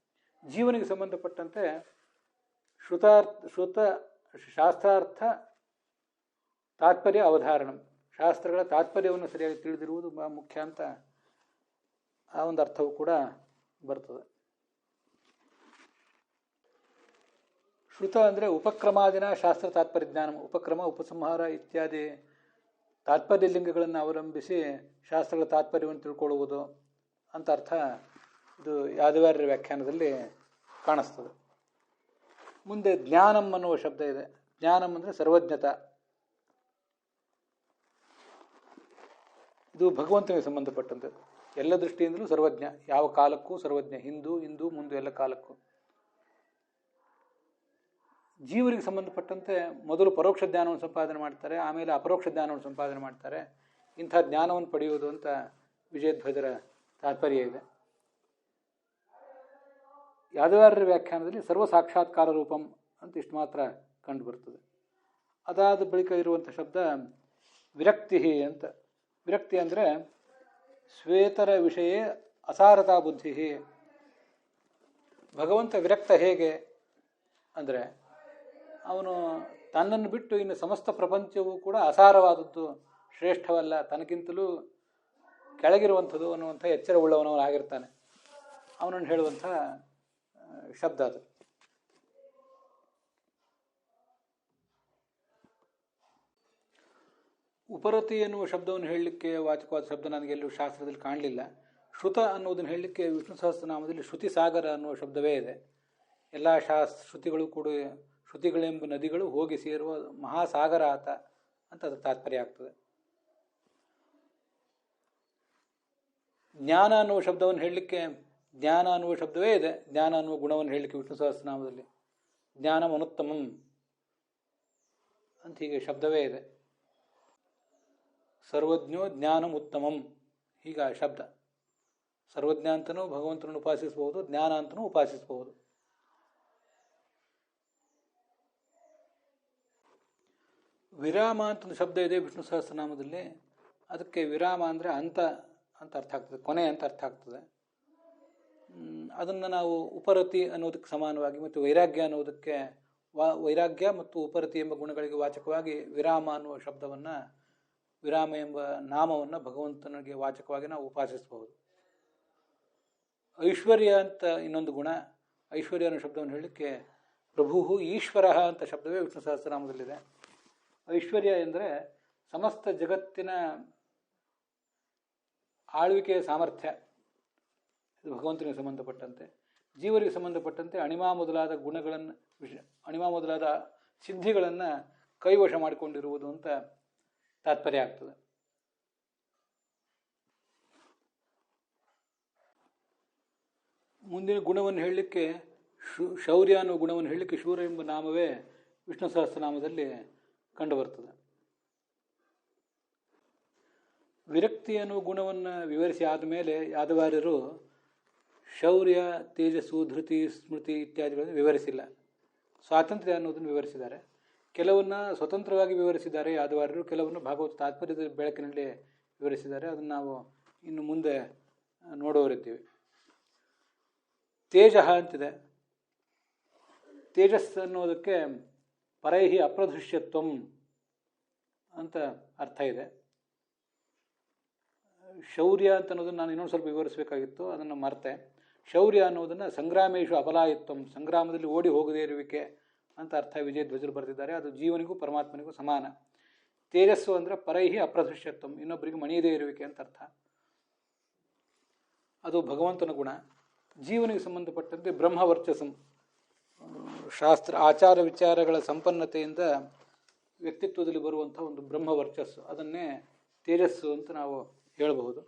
ಜೀವನಿಗೆ ಸಂಬಂಧಪಟ್ಟಂತೆ ಶ್ರುತ ಶಾಸ್ತ್ರಾರ್ಥ ತಾತ್ಪರ್ಯ ಅವಧಾರಣ, ಶಾಸ್ತ್ರಗಳ ತಾತ್ಪರ್ಯವನ್ನು ಸರಿಯಾಗಿ ತಿಳಿದಿರುವುದು ಮುಖ್ಯ ಅಂತ ಆ ಒಂದು ಅರ್ಥವು ಕೂಡ ಬರ್ತದೆ. ಶ್ರುತ ಅಂದರೆ ಉಪಕ್ರಮಾದಿನ ಶಾಸ್ತ್ರ ತಾತ್ಪರ್ಯ ಜ್ಞಾನ, ಉಪಕ್ರಮ, ಉಪಸಂಹಾರ ಇತ್ಯಾದಿ ತಾತ್ಪರ್ಯ ಲಿಂಗಗಳನ್ನು ಅವಲಂಬಿಸಿ ಶಾಸ್ತ್ರಗಳ ತಾತ್ಪರ್ಯವನ್ನು ತಿಳ್ಕೊಳ್ಳುವುದು ಅಂತ ಅರ್ಥ ಇದು ಯಾದವಾರ್ಯರ ವ್ಯಾಖ್ಯಾನದಲ್ಲಿ ಕಾಣಿಸ್ತದೆ. ಮುಂದೆ ಜ್ಞಾನಂ ಅನ್ನುವ ಶಬ್ದ ಇದೆ. ಜ್ಞಾನಂ ಅಂದರೆ ಸರ್ವಜ್ಞತ. ಇದು ಭಗವಂತನಿಗೆ ಸಂಬಂಧಪಟ್ಟಂತೆ, ಎಲ್ಲ ದೃಷ್ಟಿಯಿಂದಲೂ ಸರ್ವಜ್ಞ, ಯಾವ ಕಾಲಕ್ಕೂ ಸರ್ವಜ್ಞ, ಇಂದು ಮುಂದೆ ಎಲ್ಲ ಕಾಲಕ್ಕೂ. ಜೀವರಿಗೆ ಸಂಬಂಧಪಟ್ಟಂತೆ ಮೊದಲು ಪರೋಕ್ಷ ಜ್ಞಾನವನ್ನು ಸಂಪಾದನೆ ಮಾಡ್ತಾರೆ, ಆಮೇಲೆ ಅಪರೋಕ್ಷ ಜ್ಞಾನವನ್ನು ಸಂಪಾದನೆ ಮಾಡ್ತಾರೆ. ಇಂಥ ಜ್ಞಾನವನ್ನು ಪಡೆಯುವುದು ಅಂತ ವಿಜಯಧ್ವಜರ ತಾತ್ಪರ್ಯ ಇದೆ. ಯಾದವಾರ್ಯರ ವ್ಯಾಖ್ಯಾನದಲ್ಲಿ ಸರ್ವ ಸಾಕ್ಷಾತ್ಕಾರ ರೂಪಂ ಅಂತ ಇಷ್ಟು ಮಾತ್ರ ಕಂಡು ಬರ್ತದೆ. ಅದಾದ ಬಳಿಕ ಇರುವಂಥ ಶಬ್ದ ವಿರಕ್ತಿ ಅಂತ. ವಿರಕ್ತಿ ಅಂದರೆ ಶ್ವೇತರ ವಿಷಯ ಅಸಾರತಾ ಬುದ್ಧಿ. ಭಗವಂತ ವಿರಕ್ತ ಹೇಗೆ ಅಂದರೆ ಅವನು ತನ್ನನ್ನು ಬಿಟ್ಟು ಇನ್ನು ಸಮಸ್ತ ಪ್ರಪಂಚವೂ ಕೂಡ ಅಸಾರವಾದದ್ದು, ಶ್ರೇಷ್ಠವಲ್ಲ, ತನಗಿಂತಲೂ ಕೆಳಗಿರುವಂಥದ್ದು ಅನ್ನುವಂಥ ಎಚ್ಚರವುಳ್ಳವನವನಾಗಿರ್ತಾನೆ. ಅವನನ್ನು ಹೇಳುವಂಥ ಶಬ್ದ ಅದು. ಉಪರತಿ ಎನ್ನುವ ಶಬ್ದವನ್ನು ಹೇಳಲಿಕ್ಕೆ ವಾಚಕವಾದ ಶಬ್ದ ನನಗೆಲ್ಲೂ ಶಾಸ್ತ್ರದಲ್ಲಿ ಕಾಣಲಿಲ್ಲ. ಶ್ರುತ ಅನ್ನುವುದನ್ನು ಹೇಳಲಿಕ್ಕೆ ವಿಷ್ಣು ಸಹಸ್ರನಾಮದಲ್ಲಿ ಶ್ರುತಿ ಸಾಗರ ಅನ್ನುವ ಶಬ್ದವೇ ಇದೆ. ಎಲ್ಲ ಶ್ರುತಿಗಳು ಕೂಡ, ಶ್ರುತಿಗಳೆಂಬ ನದಿಗಳು ಹೋಗಿ ಸೇರುವ ಮಹಾಸಾಗರ ಆತ ಅಂತ ಅದರ ತಾತ್ಪರ್ಯ ಆಗ್ತದೆ. ಜ್ಞಾನ ಅನ್ನುವ ಶಬ್ದವನ್ನು ಹೇಳಲಿಕ್ಕೆ ಜ್ಞಾನ ಅನ್ನುವ ಶಬ್ದವೇ ಇದೆ. ಜ್ಞಾನ ಅನ್ನುವ ಗುಣವನ್ನು ಹೇಳಲಿಕ್ಕೆ ವಿಷ್ಣು ಸಹಸ್ರನಾಮದಲ್ಲಿ ಜ್ಞಾನಂ ಅನುತ್ತಮಂ ಅಂತ ಹೀಗೆ ಶಬ್ದವೇ ಇದೆ. ಸರ್ವಜ್ಞೋ ಜ್ಞಾನಂ ಉತ್ತಮಂ, ಹೀಗ ಶಬ್ದ. ಸರ್ವಜ್ಞ ಅಂತನೂ ಭಗವಂತನನ್ನು ಉಪಾಸಿಸಬಹುದು, ಜ್ಞಾನ ಅಂತನೂ ಉಪಾಸಿಸಬಹುದು. ವಿರಾಮ ಅಂತ ಒಂದು ಶಬ್ದ ಇದೆ ವಿಷ್ಣು ಸಹಸ್ರನಾಮದಲ್ಲಿ. ಅದಕ್ಕೆ ವಿರಾಮ ಅಂದರೆ ಅಂತ ಅರ್ಥ ಆಗ್ತದೆ, ಕೊನೆ ಅಂತ ಅರ್ಥ ಆಗ್ತದೆ. ಅದನ್ನು ನಾವು ಉಪರತಿ ಅನ್ನೋದಕ್ಕೆ ಸಮಾನವಾಗಿ ಮತ್ತು ವೈರಾಗ್ಯ ಅನ್ನೋದಕ್ಕೆ ವೈರಾಗ್ಯ ಮತ್ತು ಉಪರತಿ ಎಂಬ ಗುಣಗಳಿಗೆ ವಾಚಕವಾಗಿ ವಿರಾಮ ಅನ್ನುವ ಶಬ್ದವನ್ನು, ವಿರಾಮ ಎಂಬ ನಾಮವನ್ನು ಭಗವಂತನಿಗೆ ವಾಚಕವಾಗಿ ನಾವು ಉಪಾಸಿಸಬಹುದು. ಐಶ್ವರ್ಯ ಅಂತ ಇನ್ನೊಂದು ಗುಣ. ಐಶ್ವರ್ಯ ಅನ್ನೋ ಶಬ್ದವನ್ನು ಹೇಳಲಿಕ್ಕೆ ಪ್ರಭು ಈಶ್ವರ ಅಂತ ಶಬ್ದವೇ ವಿಷ್ಣು ಸಹಸ್ರನಾಮದಲ್ಲಿದೆ. ಐಶ್ವರ್ಯ ಎಂದರೆ ಸಮಸ್ತ ಜಗತ್ತಿನ ಆಳ್ವಿಕೆಯ ಸಾಮರ್ಥ್ಯ. ಇದು ಭಗವಂತನಿಗೆ ಸಂಬಂಧಪಟ್ಟಂತೆ. ಜೀವರಿಗೆ ಸಂಬಂಧಪಟ್ಟಂತೆ ಅಣಿಮಾ ಮೊದಲಾದ ಗುಣಗಳನ್ನು, ಅಣಿಮಾ ಮೊದಲಾದ ಸಿದ್ಧಿಗಳನ್ನು ಕೈವಶ ಮಾಡಿಕೊಂಡಿರುವುದು ಅಂತ ತಾತ್ಪರ್ಯ ಆಗ್ತದೆ. ಮುಂದಿನ ಗುಣವನ್ನು ಹೇಳಲಿಕ್ಕೆ ಶೌರ್ಯ ಅನ್ನೋ ಗುಣವನ್ನು ಹೇಳಲಿಕ್ಕೆ ಶೂರ ಎಂಬ ನಾಮವೇ ವಿಷ್ಣು ಸಹಸ್ರನಾಮದಲ್ಲಿ ಕಂಡುಬರ್ತದೆ. ವಿರಕ್ತಿ ಅನ್ನುವ ಗುಣವನ್ನು ವಿವರಿಸಿ ಆದಮೇಲೆ ಯಾದವಾರ್ಯರು ಶೌರ್ಯ, ತೇಜಸ್ಸು, ಧೃತಿ, ಸ್ಮೃತಿ ಇತ್ಯಾದಿಗಳನ್ನು ವಿವರಿಸಿಲ್ಲ. ಸ್ವಾತಂತ್ರ್ಯ ಅನ್ನೋದನ್ನು ವಿವರಿಸಿದ್ದಾರೆ. ಕೆಲವನ್ನ ಸ್ವತಂತ್ರವಾಗಿ ವಿವರಿಸಿದ್ದಾರೆ ಯಾದವಾರ್ಯರು, ಕೆಲವನ್ನು ಭಾಗವತ ತಾತ್ಪರ್ಯದ ಬೆಳಕಿನಲ್ಲಿ ವಿವರಿಸಿದ್ದಾರೆ. ಅದನ್ನು ನಾವು ಇನ್ನು ಮುಂದೆ ನೋಡೋರಿದ್ದೀವಿ. ತೇಜ ಅಂತಿದೆ. ತೇಜಸ್ ಅನ್ನೋದಕ್ಕೆ ಪರೈಹಿ ಅಪ್ರದೃಶ್ಯತ್ವಂ ಅಂತ ಅರ್ಥ ಇದೆ. ಶೌರ್ಯ ಅಂತ ಅನ್ನೋದನ್ನು ನಾನು ಇನ್ನೊಂದು ಸ್ವಲ್ಪ ವಿವರಿಸಬೇಕಾಗಿತ್ತು, ಅದನ್ನು ಮರ್ತೆ. ಶೌರ್ಯ ಅನ್ನೋದನ್ನು ಸಂಗ್ರಾಮೇಶು ಅಬಲಾಯಿತ್ವಂ, ಸಂಗ್ರಾಮದಲ್ಲಿ ಓಡಿ ಹೋಗದೇ ಇರುವಿಕೆ ಅಂತ ಅರ್ಥ ವಿಜಯಧ್ವಜರು ಬರೆದಿದ್ದಾರೆ. ಅದು ಜೀವನಿಗೂ ಪರಮಾತ್ಮನಿಗೂ ಸಮಾನ. ತೇಜಸ್ಸು ಅಂದರೆ ಪರೈಹಿ ಅಪ್ರದೃಶ್ಯತ್ವಂ, ಇನ್ನೊಬ್ಬರಿಗೆ ಮಣಿಯದೇ ಇರುವಿಕೆ ಅಂತ ಅರ್ಥ. ಅದು ಭಗವಂತನ ಗುಣ. ಜೀವನಿಗೆ ಸಂಬಂಧಪಟ್ಟಂತೆ ಬ್ರಹ್ಮವರ್ಚಸಂ, ಶಾಸ್ತ್ರ ಆಚಾರ ವಿಚಾರಗಳ ಸಂಪನ್ನತೆಯಿಂದ ವ್ಯಕ್ತಿತ್ವದಲ್ಲಿ ಬರುವಂಥ ಒಂದು ಬ್ರಹ್ಮವರ್ಚಸ್ಸು, ಅದನ್ನೇ ತೇಜಸ್ಸು ಅಂತ ನಾವು ಹೇಳಬಹುದು.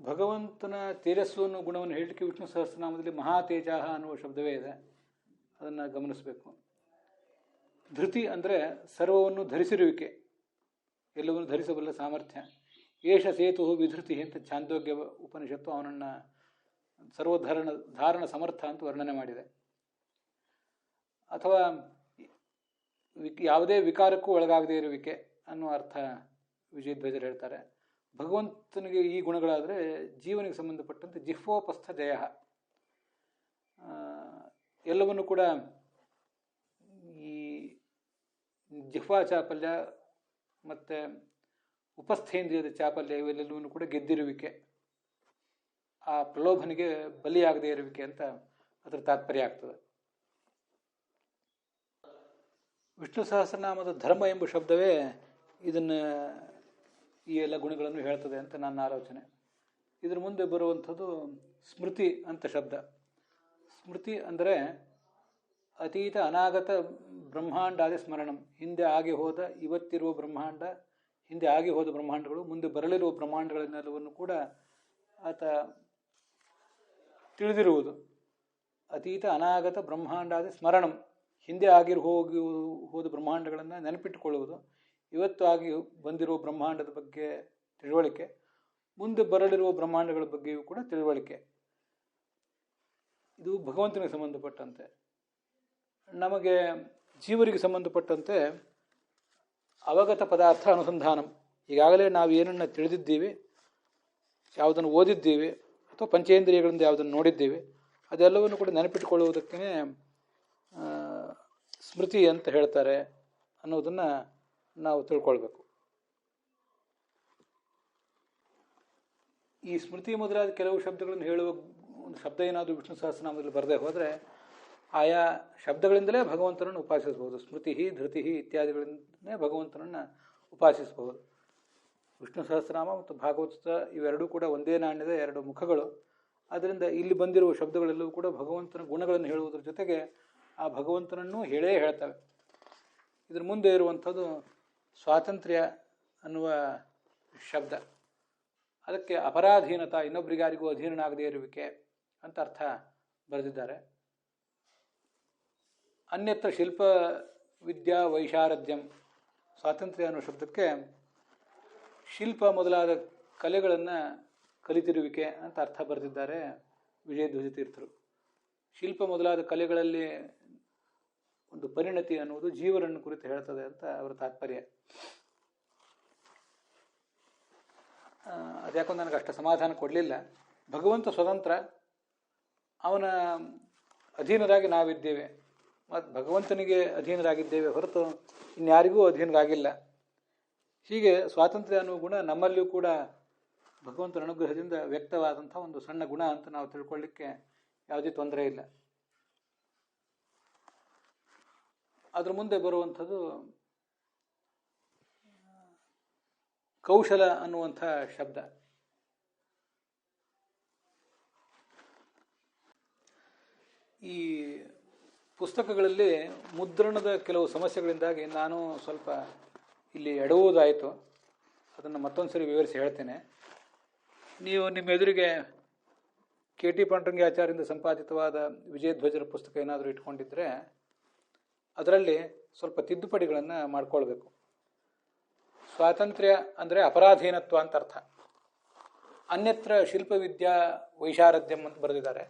ಭಗವಂತನ ತೇಜಸ್ಸು ಅನ್ನೋ ಗುಣವನ್ನು ಹೇಳಲಿಕ್ಕೆ ವಿಷ್ಣು ಸಹಸ್ರನಾಮದಲ್ಲಿ ಮಹಾತೇಜಾಹ ಅನ್ನುವ ಶಬ್ದವೇ ಇದೆ, ಅದನ್ನು ಗಮನಿಸಬೇಕು. ಧೃತಿ ಅಂದರೆ ಸರ್ವವನ್ನು ಧರಿಸಿರುವಿಕೆ, ಎಲ್ಲವನ್ನು ಧರಿಸಬಲ್ಲ ಸಾಮರ್ಥ್ಯ. ಏಷ ಸೇತು ವಿಧೃತಿ ಅಂತ ಛಾಂದೋಗ್ಯ ಉಪನಿಷತ್ತು ಅವನನ್ನು ಧಾರಣ ಸಮರ್ಥ ಅಂತ ವರ್ಣನೆ ಮಾಡಿದೆ. ಅಥವಾ ಯಾವುದೇ ವಿಕಾರಕ್ಕೂ ಒಳಗಾಗದೇ ಇರುವಿಕೆ ಅನ್ನುವ ಅರ್ಥ ವಿಜಯಧ್ವಜರು ಹೇಳ್ತಾರೆ. ಭಗವಂತನಿಗೆ ಈ ಗುಣಗಳಾದರೆ ಜೀವನಿಗೆ ಸಂಬಂಧಪಟ್ಟಂತೆ ಜಿಹ್ವೋಪಸ್ಥ ಜಯ, ಎಲ್ಲವನ್ನು ಕೂಡ ಈ ಜಿಹ್ವಾ ಚಾಪಲ್ಯ ಮತ್ತು ಉಪಸ್ಥೇಂದ್ರಿಯದ ಚಾಪಲ್ಯ ಇವೆಲ್ಲವನ್ನೂ ಕೂಡ ಗೆದ್ದಿರುವಿಕೆ, ಆ ಪ್ರಲೋಭನೆಗೆ ಬಲಿಯಾಗದೇ ಇರುವಿಕೆ ಅಂತ ಅದರ ತಾತ್ಪರ್ಯ ಆಗ್ತದೆ. ವಿಷ್ಣು ಸಹಸ್ರನಾಮದ ಧರ್ಮ ಎಂಬ ಶಬ್ದವೇ ಇದನ್ನು ಈ ಎಲ್ಲ ಗುಣಗಳನ್ನು ಹೇಳ್ತದೆ ಅಂತ ನನ್ನ ಆಲೋಚನೆ. ಇದ್ರ ಮುಂದೆ ಬರುವಂಥದ್ದು ಸ್ಮೃತಿ ಅಂತ ಶಬ್ದ. ಸ್ಮೃತಿ ಅಂದರೆ ಅತೀತ ಅನಾಗತ ಬ್ರಹ್ಮಾಂಡಾದಿ ಸ್ಮರಣಂ, ಹಿಂದೆ ಆಗಿ ಹೋದ ಇವತ್ತಿರುವ ಬ್ರಹ್ಮಾಂಡ, ಹಿಂದೆ ಆಗಿ ಹೋದ ಬ್ರಹ್ಮಾಂಡಗಳು, ಮುಂದೆ ಬರಲಿರುವ ಬ್ರಹ್ಮಾಂಡಗಳನ್ನೆಲ್ಲವನ್ನು ಕೂಡ ಆತ ತಿಳಿದಿರುವುದು. ಅತೀತ ಅನಾಗತ ಬ್ರಹ್ಮಾಂಡಾದಿ ಸ್ಮರಣಂ, ಹಿಂದೆ ಹೋದ ಬ್ರಹ್ಮಾಂಡಗಳನ್ನು ನೆನಪಿಟ್ಟುಕೊಳ್ಳುವುದು, ಇವತ್ತು ಆಗಿ ಬಂದಿರುವ ಬ್ರಹ್ಮಾಂಡದ ಬಗ್ಗೆ ತಿಳುವಳಿಕೆ, ಮುಂದೆ ಬರಲಿರುವ ಬ್ರಹ್ಮಾಂಡಗಳ ಬಗ್ಗೆಯೂ ಕೂಡ ತಿಳುವಳಿಕೆ. ಇದು ಭಗವಂತನಿಗೆ ಸಂಬಂಧಪಟ್ಟಂತೆ. ನಮಗೆ ಜೀವರಿಗೆ ಸಂಬಂಧಪಟ್ಟಂತೆ ಅವಗತ ಪದಾರ್ಥ ಅನುಸಂಧಾನಂ, ಈಗಾಗಲೇ ನಾವು ಏನನ್ನು ತಿಳಿದಿದ್ದೀವಿ, ಯಾವುದನ್ನು ಓದಿದ್ದೀವಿ ಅಥವಾ ಪಂಚೇಂದ್ರಿಯಗಳಿಂದ ಯಾವುದನ್ನು ನೋಡಿದ್ದೀವಿ, ಅದೆಲ್ಲವನ್ನು ಕೂಡ ನೆನಪಿಟ್ಟುಕೊಳ್ಳುವುದಕ್ಕೇ ಸ್ಮೃತಿ ಅಂತ ಹೇಳ್ತಾರೆ ಅನ್ನೋದನ್ನು ನಾವು ತಿಳ್ಕೊಳ್ಬೇಕು. ಈ ಸ್ಮೃತಿ ಮೊದಲಾದ ಕೆಲವು ಶಬ್ದಗಳನ್ನು ಹೇಳುವ ಒಂದು ಶಬ್ದ ಏನಾದರೂ ವಿಷ್ಣು ಸಹಸ್ರನಾಮದಲ್ಲಿ ಬರದೇ ಹೋದರೆ ಆಯಾ ಶಬ್ದಗಳಿಂದಲೇ ಭಗವಂತನನ್ನು ಉಪಾಸಿಸಬಹುದು. ಸ್ಮೃತಿ, ಧೃತಿ ಇತ್ಯಾದಿಗಳಿಂದಲೇ ಭಗವಂತನನ್ನು ಉಪಾಸಿಸಬಹುದು. ವಿಷ್ಣು ಸಹಸ್ರನಾಮ ಮತ್ತು ಭಾಗವತ ಇವೆರಡೂ ಕೂಡ ಒಂದೇ ನಾಣ್ಯದ ಎರಡು ಮುಖಗಳು. ಆದ್ದರಿಂದ ಇಲ್ಲಿ ಬಂದಿರುವ ಶಬ್ದಗಳೆಲ್ಲವೂ ಕೂಡ ಭಗವಂತನ ಗುಣಗಳನ್ನು ಹೇಳುವುದರ ಜೊತೆಗೆ ಆ ಭಗವಂತನನ್ನು ಹೇಳೇ ಹೇಳ್ತವೆ. ಇದರ ಮುಂದೆ ಇರುವಂಥದ್ದು ಸ್ವಾತಂತ್ರ್ಯ ಅನ್ನುವ ಶಬ್ದ. ಅದಕ್ಕೆ ಅಪರಾಧೀನತ, ಇನ್ನೊಬ್ಬರಿಗಾರಿಗೂ ಅಧೀನನಾಗದೇ ಇರುವಿಕೆ ಅಂತ ಅರ್ಥ ಬರೆದಿದ್ದಾರೆ. ಅನ್ಯತ್ರ ಶಿಲ್ಪ ವಿದ್ಯಾ ವೈಶಾರದ್ಯಂ, ಸ್ವಾತಂತ್ರ್ಯ ಅನ್ನೋ ಶಬ್ದಕ್ಕೆ ಶಿಲ್ಪ ಮೊದಲಾದ ಕಲೆಗಳನ್ನು ಕಲಿತಿರುವಿಕೆ ಅಂತ ಅರ್ಥ ಬರೆದಿದ್ದಾರೆ ವಿಜಯಧ್ವಜ ತೀರ್ಥರು. ಶಿಲ್ಪ ಮೊದಲಾದ ಕಲೆಗಳಲ್ಲಿ ಒಂದು ಪರಿಣತಿ ಅನ್ನುವುದು ಜೀವನನ್ನು ಕುರಿತು ಹೇಳ್ತದೆ ಅಂತ ಅವರ ತಾತ್ಪರ್ಯ. ಅದ್ಯಾಕೊಂದು ನನಗೆ ಅಷ್ಟು ಸಮಾಧಾನ ಕೊಡಲಿಲ್ಲ. ಭಗವಂತ ಸ್ವತಂತ್ರ, ಅವನ ಅಧೀನರಾಗಿ ನಾವಿದ್ದೇವೆ, ಮತ್ತು ಭಗವಂತನಿಗೆ ಅಧೀನರಾಗಿದ್ದೇವೆ ಹೊರತು ಇನ್ಯಾರಿಗೂ ಅಧೀನರಾಗಿಲ್ಲ. ಹೀಗೆ ಸ್ವಾತಂತ್ರ್ಯ ಅನ್ನುವ ಗುಣ ನಮ್ಮಲ್ಲಿಯೂ ಕೂಡ ಭಗವಂತನ ಅನುಗ್ರಹದಿಂದ ವ್ಯಕ್ತವಾದಂಥ ಒಂದು ಸಣ್ಣ ಗುಣ ಅಂತ ನಾವು ತಿಳ್ಕೊಳ್ಳಿಕ್ಕೆ ಯಾವುದೇ ತೊಂದರೆ ಇಲ್ಲ. ಅದರ ಮುಂದೆ ಬರುವಂಥದ್ದು ಕೌಶಲ ಅನ್ನುವಂಥ ಶಬ್ದ. ಈ ಪುಸ್ತಕಗಳಲ್ಲಿ ಮುದ್ರಣದ ಕೆಲವು ಸಮಸ್ಯೆಗಳಿಂದಾಗಿ ನಾನು ಸ್ವಲ್ಪ ಇಲ್ಲಿ ಎಡವುವುದಾಯಿತು. ಅದನ್ನು ಮತ್ತೊಂದು ಸರಿ ವಿವರಿಸಿ ಹೇಳ್ತೇನೆ. ನೀವು ನಿಮ್ಮ ಎದುರಿಗೆ ಕೆ ಟಿ ಪಾಂಡುರಂಗಿ ಆಚಾರ್ಯರಿಂದ ಸಂಪಾದಿತವಾದ ವಿಜಯಧ್ವಜರ ಪುಸ್ತಕ ಏನಾದರೂ ಇಟ್ಕೊಂಡಿದ್ರೆ ಅದರಲ್ಲಿ ಸ್ವಲ್ಪ ತಿದ್ದುಪಡಿಗಳನ್ನು ಮಾಡಿಕೊಳ್ಬೇಕು. ಸ್ವಾತಂತ್ರ್ಯ ಅಂದರೆ ಅಪರಾಧೀನತ್ವ ಅಂತ ಅರ್ಥ. ಅನ್ಯತ್ರ ಶಿಲ್ಪವಿದ್ಯಾ ವೈಶಾರದ್ಯಂ ಅಂತ ಬರೆದಿದ್ದಾರೆ.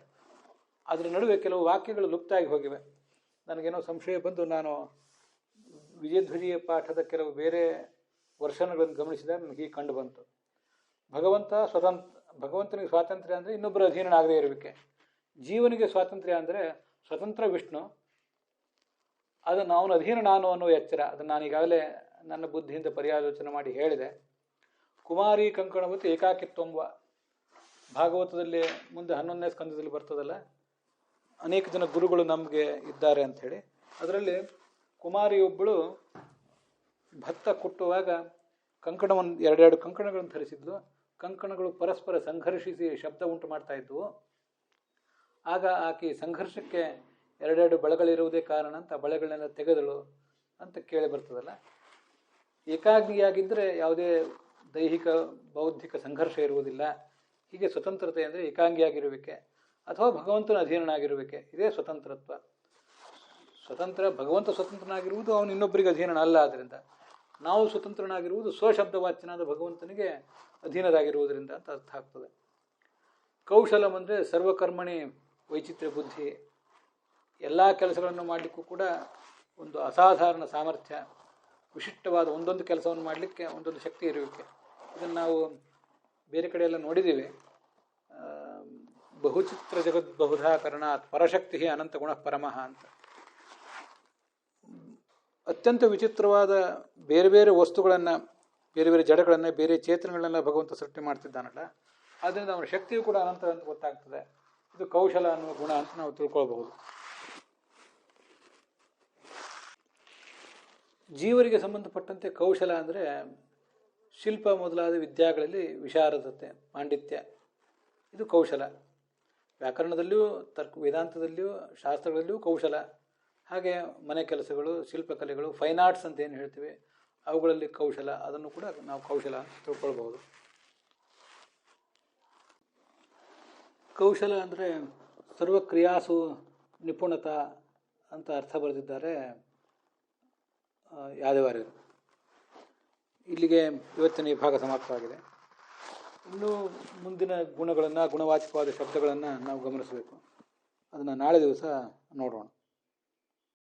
ಅದರ ನಡುವೆ ಕೆಲವು ವಾಕ್ಯಗಳು ಲುಪ್ತಾಗಿ ಹೋಗಿವೆ. ನನಗೇನೋ ಸಂಶಯ ಬಂದು ನಾನು ವಿಜಯಧ್ವಜಿಯ ಪಾಠದ ಕೆಲವು ಬೇರೆ ವರ್ಷನ್ಗಳನ್ನು ಗಮನಿಸಿದಾಗ ನನಗೆ ಹೀಗೆ ಕಂಡು ಬಂತು. ಭಗವಂತನಿಗೆ ಸ್ವಾತಂತ್ರ್ಯ ಅಂದರೆ ಇನ್ನೊಬ್ಬರ ಅಧೀನನಾಗದೇ ಇರುವಿಕೆ. ಜೀವನಿಗೆ ಸ್ವಾತಂತ್ರ್ಯ ಅಂದರೆ ಸ್ವತಂತ್ರ ವಿಷ್ಣು, ಅದನ್ನು ಅವನ ಅಧೀನ ನಾನು ಅನ್ನುವ ಎಚ್ಚರ. ಅದನ್ನು ನಾನು ಈಗಾಗಲೇ ನನ್ನ ಬುದ್ಧಿಯಿಂದ ಪರ್ಯಾಲೋಚನೆ ಮಾಡಿ ಹೇಳಿದೆ. ಕುಮಾರಿ ಕಂಕಣವತಿ ಏಕಾಕಿತ್ವಂಬ ಭಾಗವತದಲ್ಲಿ ಮುಂದೆ 11ನೇ ಸ್ಕಂದದಲ್ಲಿ ಬರ್ತದಲ್ಲ, ಅನೇಕ ಜನ ಗುರುಗಳು ನಮಗೆ ಇದ್ದಾರೆ ಅಂಥೇಳಿ. ಅದರಲ್ಲಿ ಕುಮಾರಿಯೊಬ್ಬಳು ಭತ್ತ ಕುಟ್ಟುವಾಗ ಕಂಕಣವನ್ನು ಎರಡೆರಡು ಕಂಕಣಗಳನ್ನು ಧರಿಸಿದ್ಲು. ಕಂಕಣಗಳು ಪರಸ್ಪರ ಸಂಘರ್ಷಿಸಿ ಶಬ್ದ ಉಂಟು ಮಾಡ್ತಾ ಇದ್ವು. ಆಗ ಆಕೆ ಸಂಘರ್ಷಕ್ಕೆ ಎರಡೆರಡು ಬಳೆಗಳಿರುವುದೇ ಕಾರಣ ಅಂತ ಬಳೆಗಳನ್ನೆಲ್ಲ ತೆಗೆದಳು ಅಂತ ಕೇಳಿ ಬರ್ತದಲ್ಲ. ಏಕಾಂಗಿಯಾಗಿದ್ದರೆ ಯಾವುದೇ ದೈಹಿಕ ಬೌದ್ಧಿಕ ಸಂಘರ್ಷ ಇರುವುದಿಲ್ಲ. ಹೀಗೆ ಸ್ವತಂತ್ರತೆ ಅಂದರೆ ಏಕಾಂಗಿಯಾಗಿರುವಿಕೆ ಅಥವಾ ಭಗವಂತನ ಅಧೀನನಾಗಿರುವಿಕೆ, ಇದೇ ಸ್ವತಂತ್ರತ್ವ. ಭಗವಂತ ಸ್ವತಂತ್ರನಾಗಿರುವುದು ಅವನು ಇನ್ನೊಬ್ಬರಿಗೆ ಅಧೀನನ ಅಲ್ಲ. ಆದ್ದರಿಂದ ನಾವು ಸ್ವತಂತ್ರನಾಗಿರುವುದು ಸ್ವಶಬ್ದವಾಚ್ಯನಾದ ಭಗವಂತನಿಗೆ ಅಧೀನರಾಗಿರುವುದರಿಂದ ಅಂತ ಅರ್ಥ ಆಗ್ತದೆ. ಕೌಶಲಂ ಅಂದರೆ ಸರ್ವಕರ್ಮಣಿ ವೈಚಿತ್ರ್ಯ ಬುದ್ಧಿ, ಎಲ್ಲ ಕೆಲಸಗಳನ್ನು ಮಾಡಲಿಕ್ಕೂ ಕೂಡ ಒಂದು ಅಸಾಧಾರಣ ಸಾಮರ್ಥ್ಯ, ವಿಶಿಷ್ಟವಾದ ಒಂದೊಂದು ಕೆಲಸವನ್ನು ಮಾಡಲಿಕ್ಕೆ ಒಂದೊಂದು ಶಕ್ತಿ ಇರುವಿಕೆ. ಇದನ್ನು ನಾವು ಬೇರೆ ಕಡೆ ಎಲ್ಲ ನೋಡಿದ್ದೀವಿ. ಬಹುಚಿತ್ರ ಜಗದ್ಬಹುಧಾ ಕರಣಾತ್ ಪರಶಕ್ತಿ ಅನಂತ ಗುಣ ಪರಮಃ ಅಂತ. ಅತ್ಯಂತ ವಿಚಿತ್ರವಾದ ಬೇರೆ ಬೇರೆ ವಸ್ತುಗಳನ್ನು, ಬೇರೆ ಬೇರೆ ಜಡಗಳನ್ನು, ಬೇರೆ ಚೇತನಗಳನ್ನೆಲ್ಲ ಭಗವಂತ ಸೃಷ್ಟಿ ಮಾಡ್ತಿದ್ದಾನಲ್ಲ, ಆದ್ದರಿಂದ ಅವನ ಶಕ್ತಿಯು ಕೂಡ ಅನಂತ ಅಂತ ಗೊತ್ತಾಗ್ತದೆ. ಇದು ಕೌಶಲ ಅನ್ನುವ ಗುಣ ಅಂತ ನಾವು ತಿಳ್ಕೊಳ್ಬಹುದು. ಜೀವರಿಗೆ ಸಂಬಂಧಪಟ್ಟಂತೆ ಕೌಶಲ ಅಂದರೆ ಶಿಲ್ಪ ಮೊದಲಾದ ವಿದ್ಯಾಗಳಲ್ಲಿ ವಿಶಾರದತೆ, ಪಾಂಡಿತ್ಯ, ಇದು ಕೌಶಲ. ವ್ಯಾಕರಣದಲ್ಲಿಯೂ ವೇದಾಂತದಲ್ಲಿಯೂ ಶಾಸ್ತ್ರಗಳಲ್ಲಿಯೂ ಕೌಶಲ. ಹಾಗೆ ಮನೆ ಕೆಲಸಗಳು, ಶಿಲ್ಪಕಲೆಗಳು, ಫೈನ್ ಆರ್ಟ್ಸ್ ಅಂತ ಏನು ಹೇಳ್ತೀವಿ ಅವುಗಳಲ್ಲಿ ಕೌಶಲ, ಅದನ್ನು ಕೂಡ ನಾವು ಕೌಶಲ ಅಂತ ತಿಳ್ಕೊಳ್ಬಹುದು. ಕೌಶಲ ಅಂದರೆ ಸರ್ವಕ್ರಿಯಾಸು ನಿಪುಣತ ಅಂತ ಅರ್ಥ ಬರೆದಿದ್ದಾರೆ ಯಾದವಾರ್ಯರು. ಇಲ್ಲಿಗೆ ಇವತ್ತಿನ ಈ ಭಾಗ ಸಮಾಪ್ತವಾಗಿದೆ. ಇನ್ನೂ ಮುಂದಿನ ಗುಣಗಳನ್ನು, ಗುಣವಾಚಕವಾದ ಶಬ್ದಗಳನ್ನು ನಾವು ಗಮನಿಸಬೇಕು. ಅದನ್ನು ನಾಳೆ ದಿವಸ ನೋಡೋಣ.